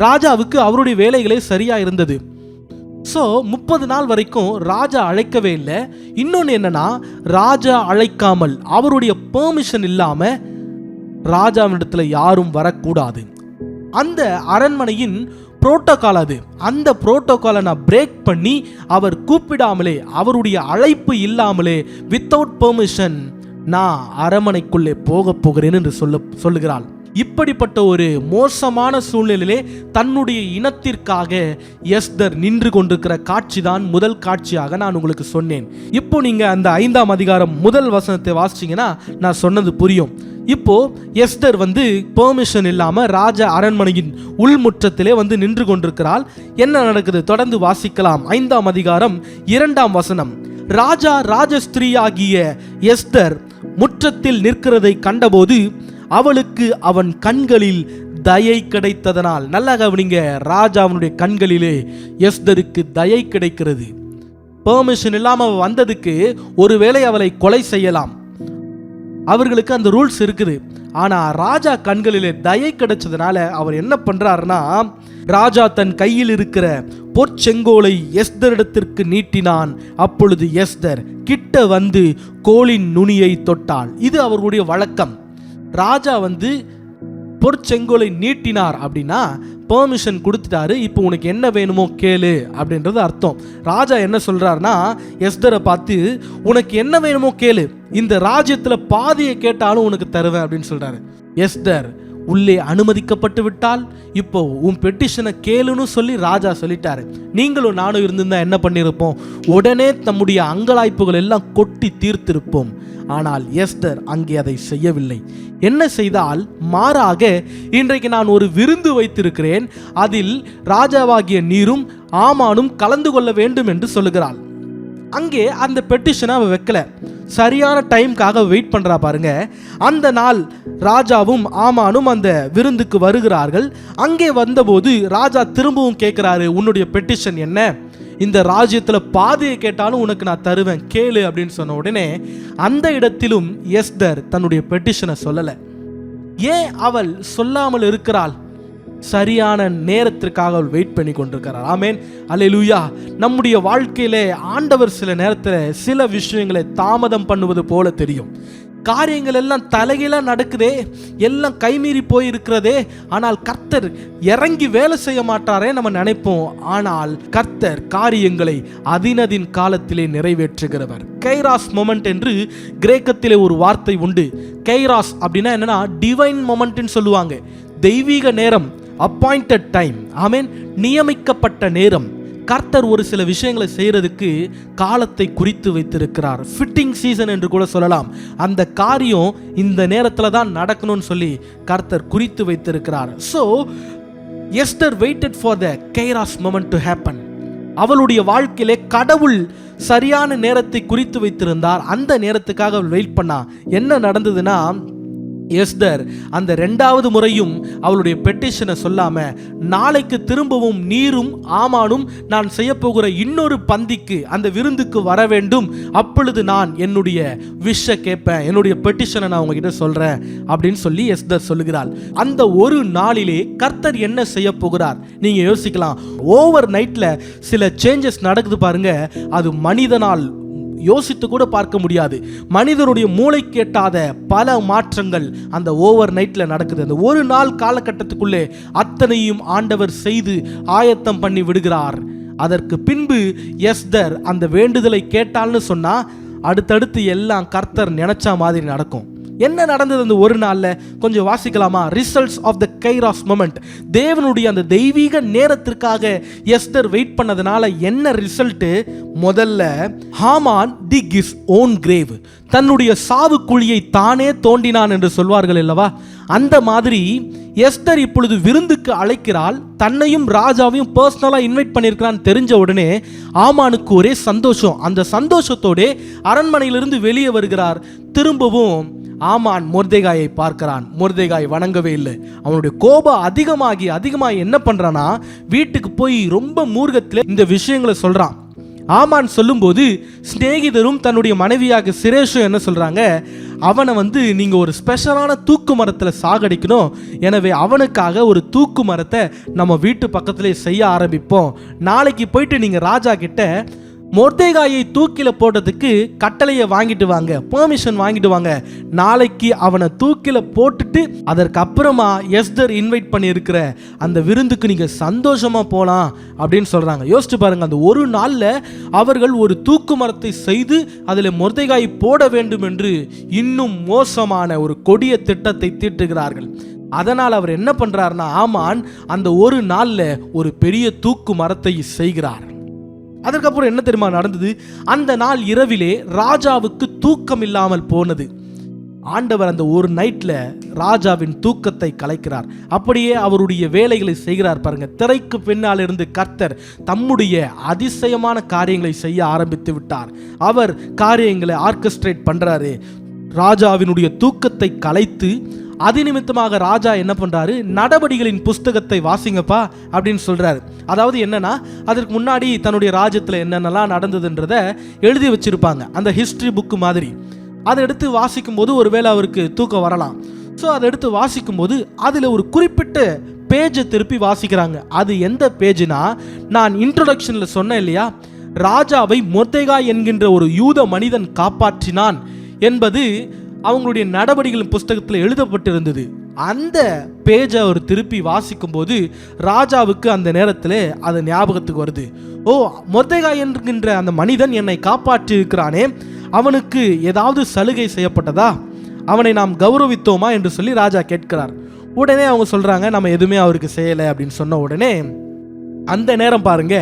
ராஜாவுக்கு அவருடைய வேலைகளே சரியா இருந்தது. ஸோ 30 நாள் வரைக்கும் ராஜா அழைக்கவே இல்லை. இன்னொன்று என்னன்னா, ராஜா அழைக்காமல் அவருடைய பெர்மிஷன் இல்லாம ராஜாவிடத்துல யாரும் வரக்கூடாது. அந்த அரண்மனையின் புரோட்டோகால் அது. அந்த புரோட்டோகாலை நான் பிரேக் பண்ணி அவர் கூப்பிடாமலே, அவருடைய அழைப்பு இல்லாமலே, வித்தவுட் பெர்மிஷன் நான் அரண்மனைக்குள்ளே போகிறேன் என்று சொல்லுகிறாள். இப்படிப்பட்ட ஒரு மோசமான சூழ்நிலையிலே தன்னுடைய இனத்திற்காக எஸ்தர் நின்று கொண்டிருக்கிற காட்சி தான் முதல் காட்சியாக நான் உங்களுக்கு சொன்னேன். இப்போ நீங்க அந்த 5ஆம் அதிகாரம் முதல் வசனத்தை வாசிச்சீங்கன்னா நான் சொன்னது புரியும். இப்போ எஸ்தர் பெர்மிஷன் இல்லாம ராஜா அரண்மனையின் உள்முற்றத்திலே நின்று கொண்டிருக்கிறாள். என்ன நடக்குது தொடர்ந்து வாசிக்கலாம். 5ஆம் அதிகாரம் 2ஆம் வசனம். ராஜா ராஜஸ்திரீயாகிய எஸ்தர் முற்றத்தில் நிற்கிறதை கண்டபோது அவளுக்கு அவன் கண்களில் தயை கிடைத்ததனால், நல்லா கவனிங்க, ராஜாவுடைய கண்களிலே எஸ்தருக்கு தயை கிடைக்கிறது. பெர்மிஷன் இல்லாம வந்ததுக்கு ஒருவேளை அவளை கொலை செய்யலாம், அவர்களுக்கு அந்த ரூல்ஸ் இருக்குது. ஆனா ராஜா கண்களிலே தயை கிடைச்சதுனால அவர் என்ன பண்றாருன்னா, ராஜா தன் கையில் இருக்கிற பொற்செங்கோலை எஸ்தரிடத்திற்கு நீட்டினான். அப்பொழுது எஸ்தர் கிட்ட வந்து கோலின் நுனியை தொட்டாள். இது அவர்களுடைய வழக்கம். ராஜா பொற்செங்கோலை நீட்டினார் அப்படின்னா பெர்மிஷன் கொடுத்துட்டாரு, இப்போ உனக்கு என்ன வேணுமோ கேளு அப்படின்றது அர்த்தம். ராஜா என்ன சொல்றாருன்னா, எஸ்தரை பார்த்து உனக்கு என்ன வேணுமோ கேளு, இந்த ராஜ்யத்துல பாதியை கேட்டாலும் உனக்கு தருவேன் அப்படின்னு சொல்றாரு. எஸ்தர் உள்ளே அனுமதிக்கப்பட்டு விட்டால் இப்போ உன் பெட்டிஷனை கேளுன்னு சொல்லி ராஜா சொல்லிட்டாரு. நீங்களும் நானும் இருந்திருந்தா என்ன பண்ணியிருப்போம்? உடனே தம்முடைய அங்கலாய்ப்புகள் எல்லாம் கொட்டி தீர்த்திருப்போம். ஆனால் எஸ்தர் அங்கே அதை செய்யவில்லை. என்ன செய்தால், மாறாக இன்றைக்கு நான் ஒரு விருந்து வைத்திருக்கிறேன், அதில் ராஜாவாகிய நீரும் ஆமானும் கலந்து கொள்ள வேண்டும் என்று சொல்லுகிறாள். அங்கே அந்த பெட்டிஷனை அவ வைக்கல, சரியான டைம்காக வெயிட் பண்றா பாருங்க. அந்த நாள் ராஜாவும் ஆமானும் அந்த விருந்துக்கு வருகிறார்கள். அங்கே வந்தபோது ராஜா திரும்பவும் கேட்கிறாரு, உன்னுடைய பெட்டிஷன் என்ன? இந்த ராஜ்யத்துல பாதியை கேட்டாலும் உனக்கு நான் தருவேன், கேளு அப்படின்னு சொன்ன உடனே அந்த இடத்திலும் எஸ்தர் தன்னுடைய பெட்டிஷனை சொல்லல. ஏன் அவள் சொல்லாமல் இருக்கிறாள்? சரியான நேரத்திற்காக அவள் வெயிட் பண்ணி கொண்டிருக்கிறார். ஆமேன், அல்லேலூயா. நம்முடைய வாழ்க்கையிலே ஆண்டவர் சில நேரத்தில் சில விஷயங்களை தாமதம் பண்ணுவது போல தெரியும். காரியங்கள் எல்லாம் தலைகீழாக நடக்குதே, எல்லாம் கைமீறி போய் இருக்கிறதே, ஆனால் கர்த்தர் இறங்கி வேலை செய்ய மாட்டாரே நம்ம நினைப்போம். ஆனால் கர்த்தர் காரியங்களை அதினதின் காலத்திலே நிறைவேற்றுகிறவர். கைராஸ் மொமெண்ட் என்று கிரேக்கத்திலே ஒரு வார்த்தை உண்டு. கைராஸ் அப்படின்னா என்னன்னா, டிவைன் மொமெண்ட்னு சொல்லுவாங்க. தெய்வீக நேரம், அப்பாயிண்டட் டைம். ஆமேன், நியமிக்கப்பட்ட நேரம். கர்த்தர் ஒரு சில விஷயங்களை செய்யறதுக்கு காலத்தை குறித்து வைத்திருக்கிறார். ஃபிட்டிங் சீசன் என்று கூட சொல்லலாம். அந்த காரியம் இந்த நேரத்தில் தான் நடக்கணும்னு சொல்லி கர்த்தர் குறித்து வைத்திருக்கிறார். So Esther waited for the kairos moment to happen. அவளுடைய வாழ்க்கையிலே கடவுள் சரியான நேரத்தை குறித்து வைத்திருந்தார். அந்த நேரத்துக்காக அவள் வெயிட் பண்ணா. என்ன நடந்ததுன்னா, எஸ்தர் அந்த 2வது முறையும் அவளுடைய பெட்டிஷனை சொல்லாம, நாளைக்கு திரும்பவும் நீரும் ஆமானும் நான் செய்ய போகிற இன்னொரு பந்திக்கு, அந்த விருந்துக்கு வர வேண்டும், அப்பொழுது நான் என்னுடைய விஷ கேட்பேன், என்னுடைய பெட்டிஷனை நான் உங்ககிட்ட சொல்றேன் அப்படின்னு சொல்லி எஸ்தர் சொல்லுகிறாள். அந்த ஒரு நாளிலே கர்த்தர் என்ன செய்ய போகிறார்? நீங்க யோசிக்கலாம். ஓவர் நைட்ல சில சேஞ்சஸ் நடக்குது பாருங்க. அது மனிதனால் யோசித்து கூட பார்க்க முடியாது. மனிதனுடைய மூளை கேட்டாத பல மாற்றங்கள் அந்த ஓவர் நைட்ல நடக்குது. அந்த ஒரு நாள் காலகட்டத்துக்குள்ளே அத்தனையும் ஆண்டவர் செய்து ஆயத்தம் பண்ணி விடுகிறார். அதற்கு பின்பு எஸ்தர் அந்த வேண்டுதலை கேட்டாள்னு சொன்னா அடுத்தடுத்து எல்லாம் கர்த்தர் நினைச்ச மாதிரி நடக்கும். என்ன நடந்தது அந்த ஒரு நாள்ல கொஞ்சம் வாசிக்கலாமா? Results of the kairos moment. தேவனுடைய அந்த தெய்வீக நேரத்திற்காக எஸ்தர் வெயிட் பண்ணதுனால என்ன ரிசல்ட்? முதல்ல Haman dig his own grave, தன்னுடைய சாவு குழியை தானே தோண்டினான் என்று சொல்வார்கள் அல்லவா, அந்த மாதிரி எஸ்தர் இப்பொழுது விருந்துக்கு அழைக்கிறாள். தன்னையும் ராஜாவையும் பர்சனலா இன்வைட் பண்ணியிருக்கிறான்னு தெரிஞ்ச உடனே ஆமானுக்கு ஒரே சந்தோஷம். அந்த சந்தோஷத்தோட அரண்மனையிலிருந்து வெளியே வருகிறார். திரும்பவும் ஆமான் மொர்தெகாயை பார்க்கிறான். மொர்தெகாய் வணங்கவே இல்லை. அவனுடைய கோபம் அதிகமாகி என்ன பண்றானா, வீட்டுக்கு போய் ரொம்ப மூர்க்கத்தில் இந்த விஷயங்களை சொல்றான். ஆமான் சொல்லும்போது சிநேகிதரும் தன்னுடைய மனைவியாக சிரேஷும் என்ன சொல்றாங்க, அவனை நீங்க ஒரு ஸ்பெஷலான தூக்கு மரத்தில் சாகடிக்கணும், எனவே அவனுக்காக ஒரு தூக்கு மரத்தை நம்ம வீட்டு பக்கத்திலே செய்ய ஆரம்பிப்போம். நாளைக்கு போயிட்டு நீங்க ராஜா கிட்ட மொர்தெகாயை தூக்கில போட்டதுக்கு கட்டளையை வாங்கிட்டு வாங்க, பெர்மிஷன் வாங்கிட்டு வாங்க. நாளைக்கு அவனை தூக்கில போட்டுட்டு அதற்கு அப்புறமா எஸ்தர் இன்வைட் பண்ணி இருக்கிற அந்த விருந்துக்கு நீங்க சந்தோஷமா போலாம் அப்படின்னு சொல்றாங்க. யோசிச்சு பாருங்க, அந்த ஒரு நாள்ல அவர்கள் ஒரு தூக்கு மரத்தை செய்து அதில் மொர்தெகாய் போட வேண்டும் என்று இன்னும் மோசமான ஒரு கொடிய திட்டத்தை தீட்டுகிறார்கள். அதனால் அவர் என்ன பண்றாருன்னா, ஆமான் அந்த ஒரு நாள்ல ஒரு பெரிய தூக்கு மரத்தை செய்கிறார். அதற்கப்புறம் என்ன தெரியுமா நடந்தது? அந்த நாள் இரவிலே ராஜாவுக்கு தூக்கம் இல்லாமல் போனது. ஆண்டவர் அந்த ஒரு நைட்ல ராஜாவின் தூக்கத்தை கலைக்கிறார். அப்படியே அவருடைய வேலைகளை செய்கிறார். பாருங்க, திரைக்கு பின்னால் இருந்து கர்த்தர் தம்முடைய அதிசயமான காரியங்களை செய்ய ஆரம்பித்து விட்டார். அவர் காரியங்களை ஆர்கெஸ்ட்ரேட் பண்றாரு. ராஜாவினுடைய தூக்கத்தை கலைத்து அது நிமித்தமாக ராஜா என்ன பண்றாரு, நடபடிகளின் புஸ்தகத்தை வாசிங்கப்பா அப்படின்னு சொல்றாரு. அதாவது என்னன்னா, அதற்கு முன்னாடி தன்னுடைய ராஜ்யத்தில் என்னென்னலாம் நடந்ததுன்றத எழுதி வச்சிருப்பாங்க, அந்த ஹிஸ்டரி புக்கு மாதிரி. அதை எடுத்து வாசிக்கும் போது ஒருவேளை அவருக்கு தூக்கம் வரலாம். ஸோ அதை எடுத்து வாசிக்கும் போது அதில் ஒரு குறிப்பிட்ட பேஜை திருப்பி வாசிக்கிறாங்க. அது எந்த பேஜ்னா, நான் இன்ட்ரோடக்ஷன்ல சொன்னேன் இல்லையா, ராஜாவை மொர்தெகாய் என்கின்ற ஒரு யூத மனிதன் காப்பாற்றினான் என்பது அவங்களுடைய நடவடிக்கைகளின் புஸ்தகத்தில் எழுதப்பட்டிருந்தது. அந்த பேஜை அவர் திருப்பி வாசிக்கும் போது ராஜாவுக்கு அந்த நேரத்தில் அது ஞாபகத்துக்கு வருது. ஓ, மொர்தெகாய் என்கின்ற அந்த மனிதன் என்னை காப்பாற்றி இருக்கிறானே, அவனுக்கு ஏதாவது சலுகை செய்யப்பட்டதா, அவனை நாம் கௌரவித்தோமா என்று சொல்லி ராஜா கேட்கிறார். உடனே அவங்க சொல்றாங்க, நம்ம எதுவுமே அவருக்கு செய்யலை அப்படின்னு சொன்ன உடனே அந்த நேரம் பாருங்க,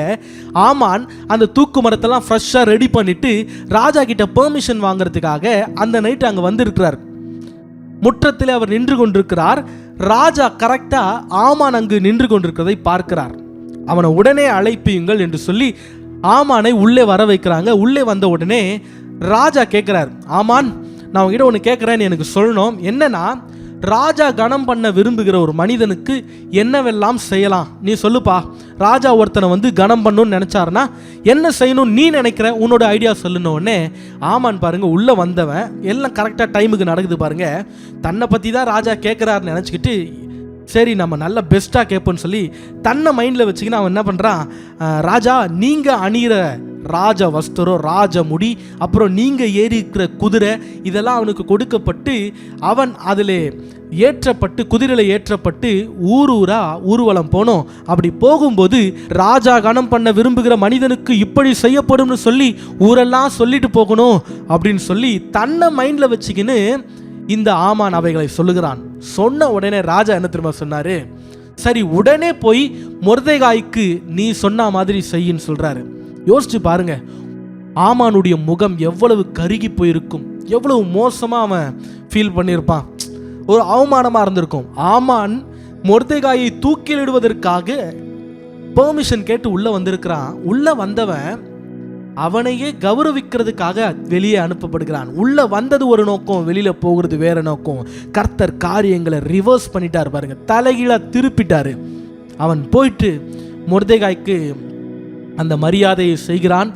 ஆமான் அந்த தூக்கு மரத்தெல்லாம் ஃப்ரெஷ்ஷாக ரெடி பண்ணிட்டு ராஜா கிட்ட பெர்மிஷன் வாங்குறதுக்காக அந்த நைட்டு அங்கே வந்திருக்கிறார். முற்றத்தில் அவர் நின்று கொண்டிருக்கிறார். ராஜா கரெக்டா ஆமான் அங்கு நின்று கொண்டிருக்கிறதை பார்க்கிறார். அவனை உடனே அழைப்பியுங்கள் என்று சொல்லி ஆமானை உள்ளே வர வைக்கிறாங்க. உள்ளே வந்த உடனே ராஜா கேட்கிறார், ஆமான் நான் உங்ககிட்ட ஒன்று கேட்குறேன்னு எனக்கு சொல்லணும். என்னன்னா, ராஜா கனம் பண்ண விரும்புகிற ஒரு மனிதனுக்கு என்னவெல்லாம் செய்யலாம் நீ சொல்லுப்பா. ராஜா ஒருத்தனை கனம் பண்ணணும்னு நினைச்சாருன்னா என்ன செய்யணும் நீ நினைக்கிற, உன்னோட ஐடியா சொல்லுனோடனே ஆமான் பாருங்க உள்ள வந்தவன் எல்லாம் கரெக்டாக டைமுக்கு நடக்குது பாருங்க. தன்னை பற்றி தான் ராஜா கேட்குறாருன்னு நினச்சிக்கிட்டு சரி நம்ம நல்ல பெஸ்ட்டாக கேட்போன்னு சொல்லி தன்னை மைண்டில் வச்சுக்கின்னு அவன் என்ன பண்ணுறான், ராஜா நீங்கள் அணிகிற ராஜ வஸ்திரம், ராஜ முடி, அப்புறம் நீங்கள் ஏறி இருக்கிற குதிரை, இதெல்லாம் அவனுக்கு கொடுக்கப்பட்டு அவன் அதில் ஏற்றப்பட்டு குதிரையில் ஏற்றப்பட்டு ஊரா ஊர்வலம் போனோம். அப்படி போகும்போது ராஜா கனம் பண்ண விரும்புகிற மனிதனுக்கு இப்படி செய்யப்படும்னு சொல்லி ஊரெல்லாம் சொல்லிட்டு போகணும் அப்படின்னு சொல்லி தன்னை மைண்டில் வச்சுக்கின்னு இந்த ஆமான் அவைகளை சொல்லுகிறான். சொன்ன உடனே ராஜா என்ன திரும்ப சொன்னாரு, சரி உடனே போய் மொர்தெகாய்க்கு நீ சொன்ன மாதிரி செய்யின்னு சொல்றாரு. யோசிச்சு பாருங்க, ஆமானுடைய முகம் எவ்வளவு கருகி போயிருக்கும், எவ்வளவு மோசமா அவன் ஃபீல் பண்ணியிருப்பான், ஒரு அவமானமா இருந்திருக்கும். ஆமான் மொர்தெகாயை தூக்கிலிடுவதற்காக பெர்மிஷன் கேட்டு உள்ள வந்திருக்கிறான். உள்ள வந்தவன் அவனையே கௌரவிக்கிறதுக்காக வெளியே அனுப்பப்படுகிறான். உள்ள வந்தது ஒரு நோக்கம், வெளியில போகிறது வேற நோக்கம். கர்த்தர் காரியங்களை ரிவர்ஸ் பண்ணிட்டார் பாருங்க, தலைகீழா திருப்பிட்டாரு. அவன் போயிட்டு மொர்தெகாய்க்கு அந்த மரியாதையை செய்கிறான்.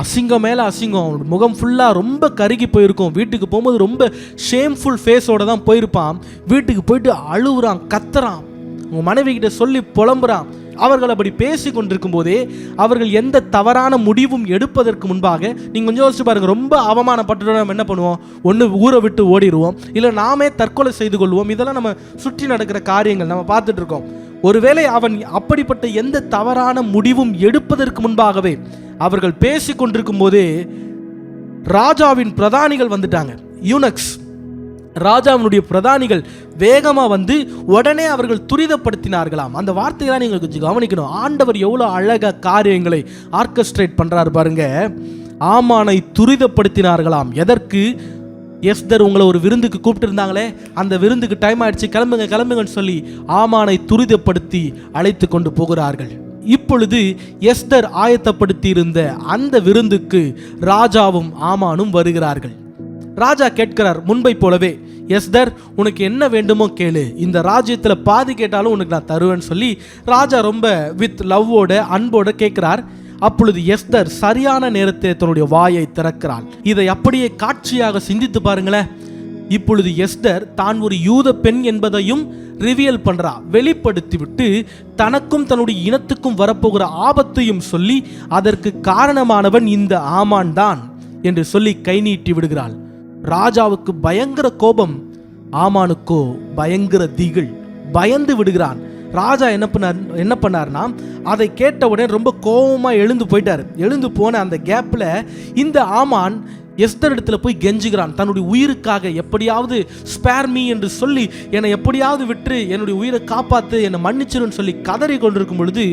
அசிங்கம் மேலே அசிங்கம், அவனோட முகம் ஃபுல்லாக ரொம்ப கருகி போயிருக்கும். வீட்டுக்கு போகும்போது ரொம்ப ஷேம்ஃபுல் ஃபேஸோட தான் போயிருப்பான். வீட்டுக்கு போயிட்டு அழுகுறான், கத்துறான், உங்கள் மனைவி கிட்ட சொல்லி புலம்புறான். அவர்கள் அப்படி பேசி கொண்டிருக்கும் போதே அவர்கள் எந்த தவறான முடிவும் எடுப்பதற்கு முன்பாக நீங்கள் கொஞ்சம் யோசிச்சு பாருங்கள், ரொம்ப அவமானப்பட்டு நம்ம என்ன பண்ணுவோம், ஒன்று ஊரை விட்டு ஓடிடுவோம், இல்லை நாமே தற்கொலை செய்து கொள்வோம். இதெல்லாம் நம்ம சுற்றி நடக்கிற காரியங்கள் நம்ம பார்த்துட்டு இருக்கோம். ஒருவேளை அவன் அப்படிப்பட்ட எந்த தவறான முடிவும் எடுப்பதற்கு முன்பாகவே அவர்கள் பேசிக் கொண்டிருக்கும் போதே ராஜாவின் பிரதானிகள் வந்துட்டாங்க. யூனக்ஸ், ராஜாவினுடைய பிரதானிகள் வேகமாக வந்து உடனே அவர்கள் துரிதப்படுத்தினார்களாம். அந்த வார்த்தையெல்லாம் நீங்கள் கொஞ்சம் கவனிக்கணும். ஆண்டவர் எவ்வளோ அழகாக காரியங்களை ஆர்கெஸ்ட்ரேட் பண்ணுறாரு பாருங்க. ஆமானை துரிதப்படுத்தினார்களாம். எதற்கு? எஸ்தர் உங்களை ஒரு விருந்துக்கு கூப்பிட்டு இருந்தாங்களே, அந்த விருந்துக்கு டைம் ஆயிடுச்சு, கிளம்புங்க கிளம்புங்கன்னு சொல்லி ஆமானை துரிதப்படுத்தி அழைத்து கொண்டு போகிறார்கள். இப்பொழுது எஸ்தர் ஆயத்தப்படுத்தி இருந்த அந்த விருந்துக்கு ராஜாவும் ஆமானும் வருகிறார்கள். ராஜா கேட்கிறார் முன்பை போலவே, எஸ்தர் உனக்கு என்ன வேண்டுமோ கேளு, இந்த ராஜ்யத்தில் பாதி கேட்டாலும் உனக்கு நான் தருவேன்னு சொல்லி ராஜா ரொம்ப வித் லவ்வோட அன்போட கேட்கிறார். அப்பொழுது எஸ்தர் சரியான நேரத்தில் தன்னுடைய வாயை திறக்கிறாள். இதை அப்படியே காட்சியாக சிந்தித்து பாருங்களேன். இப்பொழுது எஸ்தர் தான் ஒரு யூத பெண் என்பதையும் ரிவியல் பண்றா, வெளிப்படுத்தி விட்டு தனக்கும் தன்னுடைய இனத்துக்கும் வரப்போகிற ஆபத்தையும் சொல்லி அதற்கு காரணமானவன் இந்த ஆமான் தான் என்று சொல்லி கை நீட்டி விடுகிறாள். ராஜாவுக்கு பயங்கர கோபம், ஆமானுக்கோ பயங்கர திகில், பயந்து விடுகிறான். ராஜா என்ன பண்ணார்னா அதை கேட்டவுடனே ரொம்ப கோபமா எழுந்து போயிட்டார். எழுந்து போன அந்த கேப்ல இந்த ஆமான் எஸ்தர் இடத்துல போய் கெஞ்சுகிறான், தன்னுடைய உயிருக்காக எப்படியாவது ஸ்பேர் மீ என்று சொல்லி என்னை எப்படியாவது விட்டு என்னுடைய உயிரை காப்பாற்று, என்னை மன்னிச்சிருன்னு சொல்லி கதறி கொண்டிருக்கும் பொழுது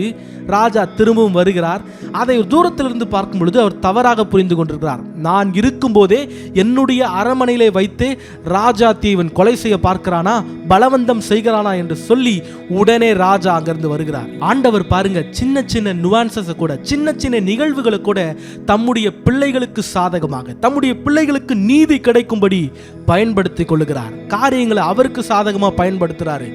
ராஜா திரும்பவும் வருகிறார். அதை தூரத்திலிருந்து பார்க்கும் பொழுது அவர் தவறாக புரிந்து கொண்டிருக்கிறார். நான் இருக்கும்போதே என்னுடைய அரண்மனையிலே வைத்து ராஜாத்தி இவன் கொலை செய்ய பார்க்கிறானா, பலவந்தம் செய்கிறானா என்று சொல்லி உடனே ராஜா அங்கிருந்து வருகிறார். ஆண்டவர் பாருங்க, சின்ன சின்ன நுவான்சஸ் கூட, சின்ன சின்ன நிகழ்வுகளை கூட தம்முடைய பிள்ளைகளுக்கு சாதகமாக, தம்முடைய பிள்ளைகளுக்கு நீதி கிடைக்கும்படி பயன்படுத்திக் கொள்ளுகிறார். காரியங்களை அவருக்கு சாதகமாக பயன்படுத்துறாரு.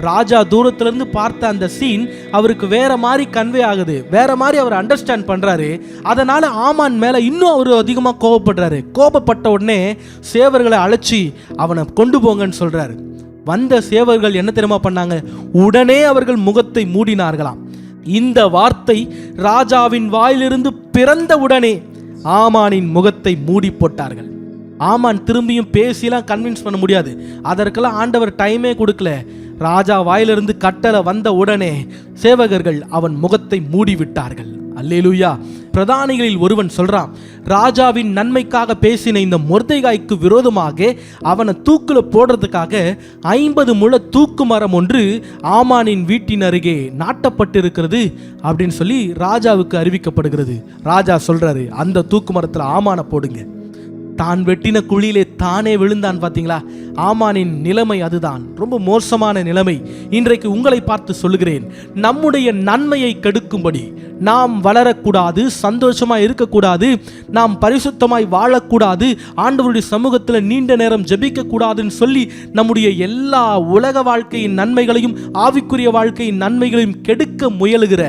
ராஜா தூரத்திலிருந்து பார்த்த அந்த சீன் அவருக்கு வேற மாதிரி கன்வே ஆகுது, வேற மாதிரி அவர் அண்டர்ஸ்டாண்ட் பண்றாரு. அதனால ஆமான் மேல இன்னும் அவர் அதிகமாக கோபப்படுறாரு. கோபப்பட்ட உடனே சேவர்களை அழைச்சி அவனை கொண்டு போங்கன்னு சொல்றாரு. வந்த சேவர்கள் என்ன தெரியுமா பண்ணாங்க? உடனே அவர்கள் முகத்தை மூடினார்களாம். இந்த வார்த்தை ராஜாவின் வாயிலிருந்து பிறந்த உடனே ஆமானின் முகத்தை மூடி போட்டார்கள். ஆமான் திரும்பியும் பேசிலாம் கன்வின்ஸ் பண்ண முடியாது. அதற்கெல்லாம் ஆண்டவர் டைமே கொடுக்கல. ராஜா வாயிலிருந்து கட்டளை வந்த உடனே சேவகர்கள் அவன் முகத்தை மூடிவிட்டார்கள். அல்லேலூயா. பிரதானிகளில் ஒருவன் சொல்றான், ராஜாவின் நன்மைக்காக பேசின இந்த மொர்தெகாய்க்கு விரோதமாக அவனை தூக்குல போடுறதுக்காக 50 முழ தூக்கு மரம் ஒன்று ஆமானின் வீட்டின் அருகே நாட்டப்பட்டிருக்கிறது அப்படின்னு சொல்லி ராஜாவுக்கு அறிவிக்கப்படுகிறது. ராஜா சொல்றாரு, அந்த தூக்கு மரத்தில் ஆமானை போடுங்க. தான் வெட்டின குழியிலே தானே விழுந்தான். பார்த்தீங்களா? ஆமானின் நிலைமை அதுதான், ரொம்ப மோசமான நிலைமை. இன்றைக்கு உங்களை பார்த்து சொல்லுகிறேன், நம்முடைய நன்மையை கெடுக்கும்படி, நாம் வளரக்கூடாது, சந்தோஷமாய் இருக்கக்கூடாது, நாம் பரிசுத்தமாய் வாழக்கூடாது, ஆண்டவருடைய சமூகத்தில் நீண்ட நேரம் ஜெபிக்க கூடாதுன்னு சொல்லி நம்முடைய எல்லா உலக வாழ்க்கையின் நன்மைகளையும் ஆவிக்குரிய வாழ்க்கையின் நன்மைகளையும் கெடுக்க முயலுகிற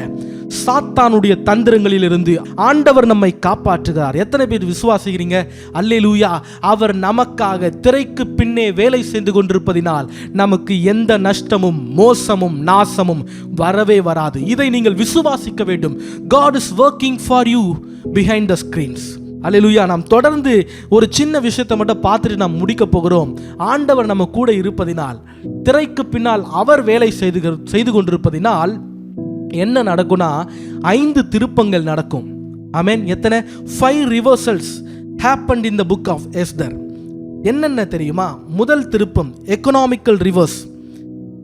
சாத்தானுடைய தந்திரங்களில் இருந்து ஆண்டவர் நம்மை காப்பாற்றுகிறார். எத்தனை பேர் விசுவாசிக்கிறீங்க? அல்லேலூயா. அவர் நமக்காக திரைக்கு பின்னே வேலை செய்து கொண்டிருப்பதினால் நமக்கு எந்த நஷ்டமும் மோசமும் நாசமும் வரவே வராது. இதை நீங்கள் விசுவாசிக்க வேண்டும். God is working for you behind the screens. அல்லேலூயா. நாம் தொடர்ந்து ஒரு சின்ன விஷயத்தை மட்டும் பார்த்துட்டு நாம் முடிக்க போகிறோம். ஆண்டவர் நம்ம கூட இருப்பதினால், திரைக்கு பின்னால் அவர் வேலை செய்து கொண்டிருப்பதினால் என்ன நடக்கும்னா 5 திருப்பங்கள் நடக்கும். ஆமென். எத்தனை? 5 reversals happened in the book of Esther. என்னென்ன தெரியுமா? முதல் திருப்பம் எக்கனாமிக்கல் ரிவர்ஸ்.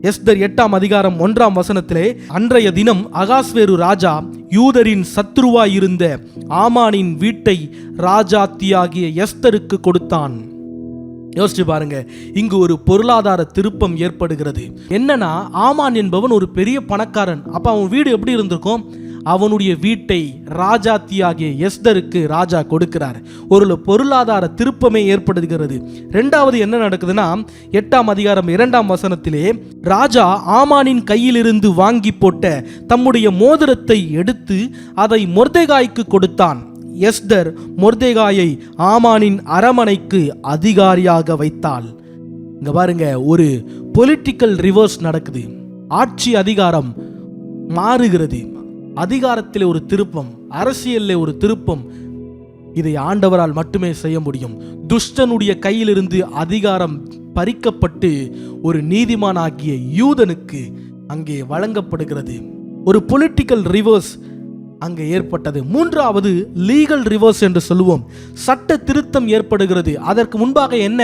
எஸ்தர் 8ஆம் அதிகாரம் 1ஆம் வசனத்திலே, அன்றைய தினம் அகாஸ்வேரு ராஜா யூதரின் சத்ருவாய் இருந்த ஆமானின் வீட்டை ராஜாத்தியாகிய எஸ்தருக்கு கொடுத்தான். யோசிச்சு பாருங்க, இங்கு ஒரு பொருளாதார திருப்பம் ஏற்படுகிறது. என்னன்னா, ஆமான் என்பவன் ஒரு பெரிய பணக்காரன். அப்ப அவன் வீடு எப்படி இருந்திருக்கும்? அவனுடைய வீட்டை ராஜாத்தியாகிய எஸ்தருக்கு ராஜா கொடுக்கிறார். ஒரு பொருளாதார திருப்பமே ஏற்படுகிறது. ரெண்டாவது என்ன நடக்குதுன்னா, 8ஆம் அதிகாரம் 2ஆம் வசனத்திலே, ராஜா ஆமானின் கையிலிருந்து வாங்கி போட்ட தம்முடைய மோதிரத்தை எடுத்து அதை மொர்தெகாய்க்கு கொடுத்தான். எஸ்தர் மொர்தெகாயை ஆமானின் அரமனைக்கு அதிகாரியாக வைத்தாள். இங்க பாருங்க, ஒரு பொலிட்டிக்கல் ரிவர்ஸ் நடக்குது. ஆட்சி அதிகாரம் மாறுகிறது. அதிகாரத்தில் ஒரு திருப்பம், அரசியலில் ஒரு திருப்பம். இதை ஆண்டவரால் மட்டுமே செய்ய முடியும். துஷ்டனுடைய கையிலிருந்து அதிகாரம் பறிக்கப்பட்டு ஒரு நீதிமானாகிய யூதனுக்கு அங்கே வழங்கப்படுகிறது. ஒரு பொலிட்டிக்கல் ரிவர்ஸ் அங்கே ஏற்பட்டது. மூன்றாவது லீகல் ரிவர்ஸ் என்று சொல்லுவோம். சட்ட திருத்தம் ஏற்படுகிறது. அதற்கு முன்பாக என்ன,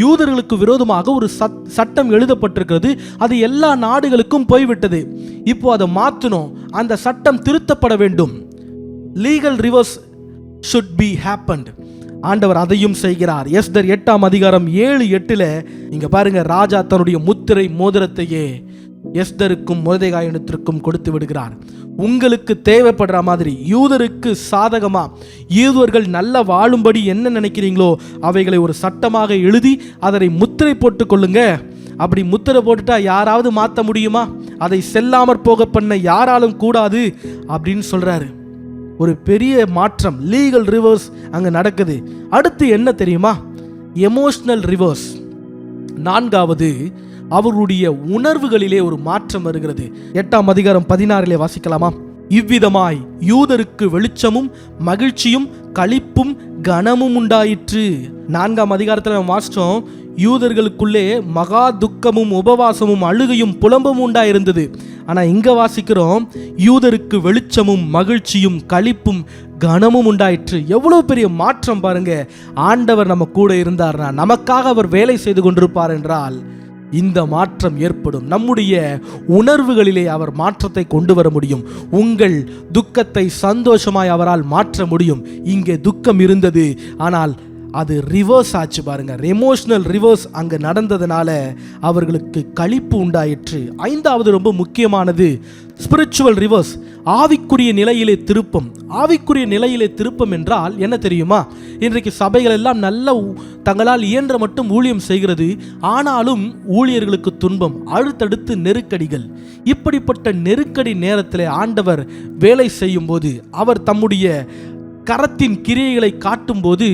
யூதர்களுக்கு விரோதமாக ஒரு சட்டம் எழுதப்பட்டிருக்கிறது. அது எல்லா நாடுகளுக்கும் போய்விட்டது. இப்போ அதை மாற்றணும், அந்த சட்டம் திருத்தப்பட வேண்டும். Legal reverse should be happened. ஆண்டவர் அதையும் செய்கிறார். எஸ்தர் 8:7-8 இங்க பாருங்க, ராஜா தன்னுடைய முத்திரை மோதிரத்தையே எஸ்தருக்கும் மொர்தெகாயினிற்கும் கொடுத்து விடுகிறார். உங்களுக்கு தேவைப்படுற மாதிரி, யூதருக்கு சாதகமா, யூதர்கள் நல்ல வாழும்படி என்ன நினைக்கிறீங்களோ அவைகளை ஒரு சட்டமாக எழுதி அதனை முத்திரை போட்டு கொள்ளுங்க. அப்படி முத்திரை போட்டுட்டா யாராவது மாற்ற முடியுமா? அதை செல்லாமற் போக பண்ண யாராலும் கூடாது அப்படின்னு சொல்றாரு. ஒரு பெரிய மாற்றம், லீகல் ரிவர்ஸ் அங்க நடக்குது. அடுத்து என்ன தெரியுமா? Emotional reverse. நான்காவது, அவர்களுடைய உணர்வுகளிலே ஒரு மாற்றம் வருகிறது. 8:16 வாசிக்கலாமா? இவ்விதமாய் யூதருக்கு வெளிச்சமும் மகிழ்ச்சியும் களிப்பும் கனமும் உண்டாயிற்று. 4ஆம் அதிகாரத்தில் நம்ம வாசிச்சோம், யூதர்களுக்குள்ளே மகா துக்கமும் உபவாசமும் அழுகையும் புலம்பும் உண்டாயிருந்தது. ஆனால் இங்கே வாசிக்கிறோம், யூதருக்கு வெளிச்சமும் மகிழ்ச்சியும் களிப்பும் கனமும் உண்டாயிற்று. எவ்வளோ பெரிய மாற்றம் பாருங்க. ஆண்டவர் நம்ம கூட இருந்தார்னா, நமக்காக அவர் வேலை செய்து கொண்டிருப்பார் என்றால் இந்த மாற்றம் ஏற்படும். நம்முடைய உணர்வுகளிலே அவர் மாற்றத்தை கொண்டு வர முடியும். உங்கள் துக்கத்தை சந்தோஷமாய் அவரால் மாற்ற முடியும். இங்கே துக்கம் இருந்தது, ஆனால் அது ரிவர்ஸ் ஆச்சு பாருங்க. எமோஷனல் ரிவர்ஸ் அங்கே நடந்ததுனால அவர்களுக்கு களிப்பு உண்டாயிற்று. 5வது ரொம்ப முக்கியமானது ஸ்பிரிச்சுவல் ரிவர்ஸ், ஆவிக்குரிய நிலையிலே திருப்பம். ஆவிக்குரிய நிலையிலே திருப்பம் என்றால் என்ன தெரியுமா? இன்றைக்கு சபைகள் எல்லாம் நல்ல தங்களால் இயன்ற மட்டும் ஊழியம் செய்கிறது. ஆனாலும் ஊழியர்களுக்கு துன்பம், அடுத்தடுத்து நெருக்கடிகள். இப்படிப்பட்ட நெருக்கடி நேரத்தில் ஆண்டவர் வேலை செய்யும் போது, அவர் தம்முடைய கரத்தின் கிரியைகளை காட்டும் போது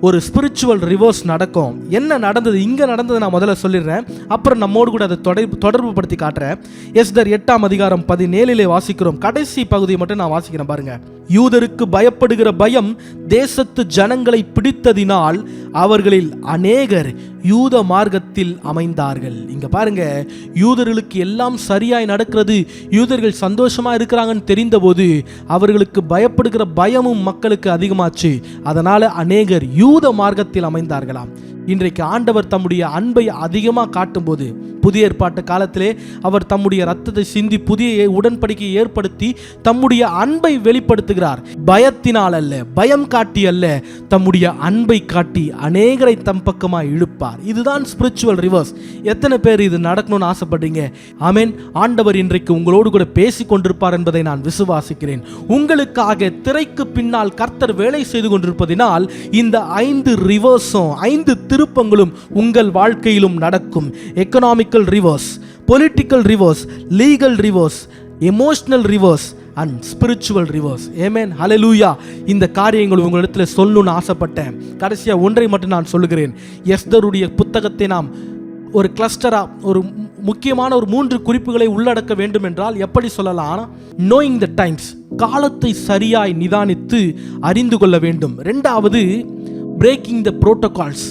ஒரு ஸ்பிரிச்சுவல் ரிவர்ஸ் நடக்கும். என்ன நடந்தது? இங்கே நடந்தது நான் முதல்ல சொல்லிடுறேன், அப்புறம் நம்மோடு கூட அதை தொடர்பு படுத்தி காட்டுறேன். எஸ்தர் 8:17 வாசிக்கிறோம். கடைசி பகுதியை மட்டும் நான் வாசிக்கிறேன் பாருங்க. யூதருக்கு பயப்படுகிற பயம் தேசத்து ஜனங்களை பிடித்ததினால் அவர்களில் அநேகர் யூத மார்க்கத்தில் அமைந்தார்கள். இங்க பாருங்க, யூதர்களுக்கு எல்லாம் சரியாய் நடக்கிறது, யூதர்கள் சந்தோஷமா இருக்கிறாங்கன்னு தெரிந்தபோது அவர்களுக்கு பயப்படுகிற பயமும் மக்களுக்கு அதிகமாச்சு. அதனால அநேகர் யூத மார்க்கத்தில் அமைந்தார்களாம். இன்றைக்கு ஆண்டவர் தம்முடைய அன்பை அதிகமாக காட்டும்போது, புதிய ஏற்பாட்டு காலத்திலே அவர் தம்முடைய ரத்தத்தை சிந்தி புதிய உடன்படிக்கையை ஏற்படுத்தி தம்முடைய அன்பை வெளிப்படுத்துகிறார். பயத்தினால் அல்ல, பயம் காட்டி அல்ல, தம்முடைய அன்பை காட்டி அநேகரை தம் பக்கமாக இழுப்பார். இதுதான் ஸ்பிரிச்சுவல் ரிவர்ஸ். எத்தனை பேர் இது நடக்கணும்னு ஆசைப்படுறீங்க? ஆமென். ஆண்டவர் இன்றைக்கு உங்களோடு கூட பேசி கொண்டிருப்பார் என்பதை நான் விசுவாசிக்கிறேன். உங்களுக்காக திரைக்கு பின்னால் கர்த்தர் வேலை செய்து கொண்டிருப்பதினால் இந்த 5 ரிவர்ஸும் 5 திருப்பங்களும் உங்கள் வாழ்க்கையிலும் நடக்கும். Economical reverse, political reverse, legal reverse, emotional reverse and spiritual reverse. Amen, hallelujah. இந்த காரியங்கள் உங்களிடத்தில் சொல்லணும்னு ஆசைப்பட்டேன். கடைசியாக ஒன்றை மட்டும் நான் சொல்லுகிறேன். எஸ்தருடைய புத்தகத்தை நாம் ஒரு கிளஸ்டரா, ஒரு முக்கியமான ஒரு 3 குறிப்புகளை உள்ளடக்க வேண்டும் என்றால் எப்படி சொல்லலாம்? நோயிங் த டைம்ஸ், காலத்தை சரியாய் நிதானித்து அறிந்து கொள்ள வேண்டும். 2வது பிரேக்கிங் த புரோட்டோகால்ஸ்.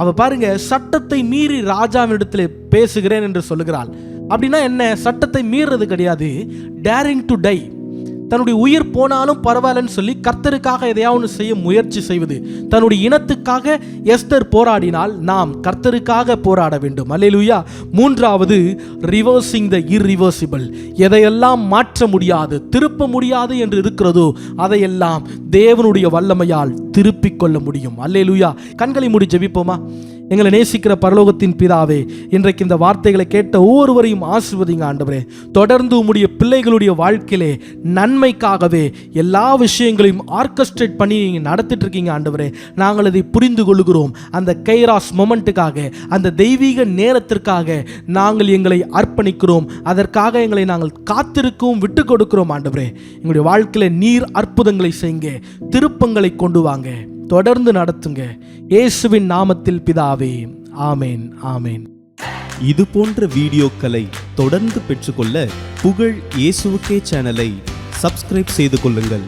அவ பாருங்க, சட்டத்தை மீறி ராஜாவினிடத்தில் பேசுகிறேன் என்று சொல்லுகிறாள். அப்படின்னா என்ன? சட்டத்தை மீறது கிடையாது, டேரிங் டு டை. தன்னுடைய உயிர் போனாலும் பரவாயில்லன்னு சொல்லி கர்த்தருக்காக எதையாவது செய்ய முயற்சி செய்வது. தன்னுடைய இனத்துக்காக எஸ்தர் போராடினால் நாம் கர்த்தருக்காக போராட வேண்டும். அல்லேலூயா. 3வது ரிவர்சிங் த இர்ரிவர்சிபிள். எதையெல்லாம் மாற்ற முடியாது, திருப்ப முடியாது என்று இருக்கிறதோ அதையெல்லாம் தேவனுடைய வல்லமையால் திருப்பிக் கொள்ள முடியும். அல்லேலூயா. கண்களை மூடி ஜெபிப்போமா? எங்களை நேசிக்கிற பரலோகத்தின் பிதாவே, இன்றைக்கு இந்த வார்த்தைகளை கேட்ட ஒவ்வொருவரையும் ஆசீர்வதிங்க ஆண்டவரே. தொடர்ந்து உம்முடைய பிள்ளைகளுடைய வாழ்க்கையிலே நன்மைக்காகவே எல்லா விஷயங்களையும் ஆர்கஸ்ட்ரேட் பண்ணி நீங்கள் நடத்திட்டு இருக்கீங்க ஆண்டவரே. நாங்கள் அதை புரிந்து கொள்கிறோம். அந்த கைராஸ் மொமெண்ட்டுக்காக, அந்த தெய்வீக நேரத்திற்காக நாங்கள் எங்களை அர்ப்பணிக்கிறோம். அதற்காக எங்களை நாங்கள் காத்திருக்கவும் விட்டு கொடுக்கிறோம் ஆண்டவரே. எங்களுடைய வாழ்க்கையில நீர் அற்புதங்களை செய்யுங்க, திருப்பங்களை கொண்டு வாங்க, தொடர்ந்து நடத்துங்க. இயேசுவின் நாமத்தில் பிதாவே, ஆமேன், ஆமேன். இது போன்ற வீடியோக்களை தொடர்ந்து பெற்றுக்கொள்ள புகழ் இயேசுவுக்கே சேனலை சப்ஸ்கிரைப் செய்து கொள்ளுங்கள்.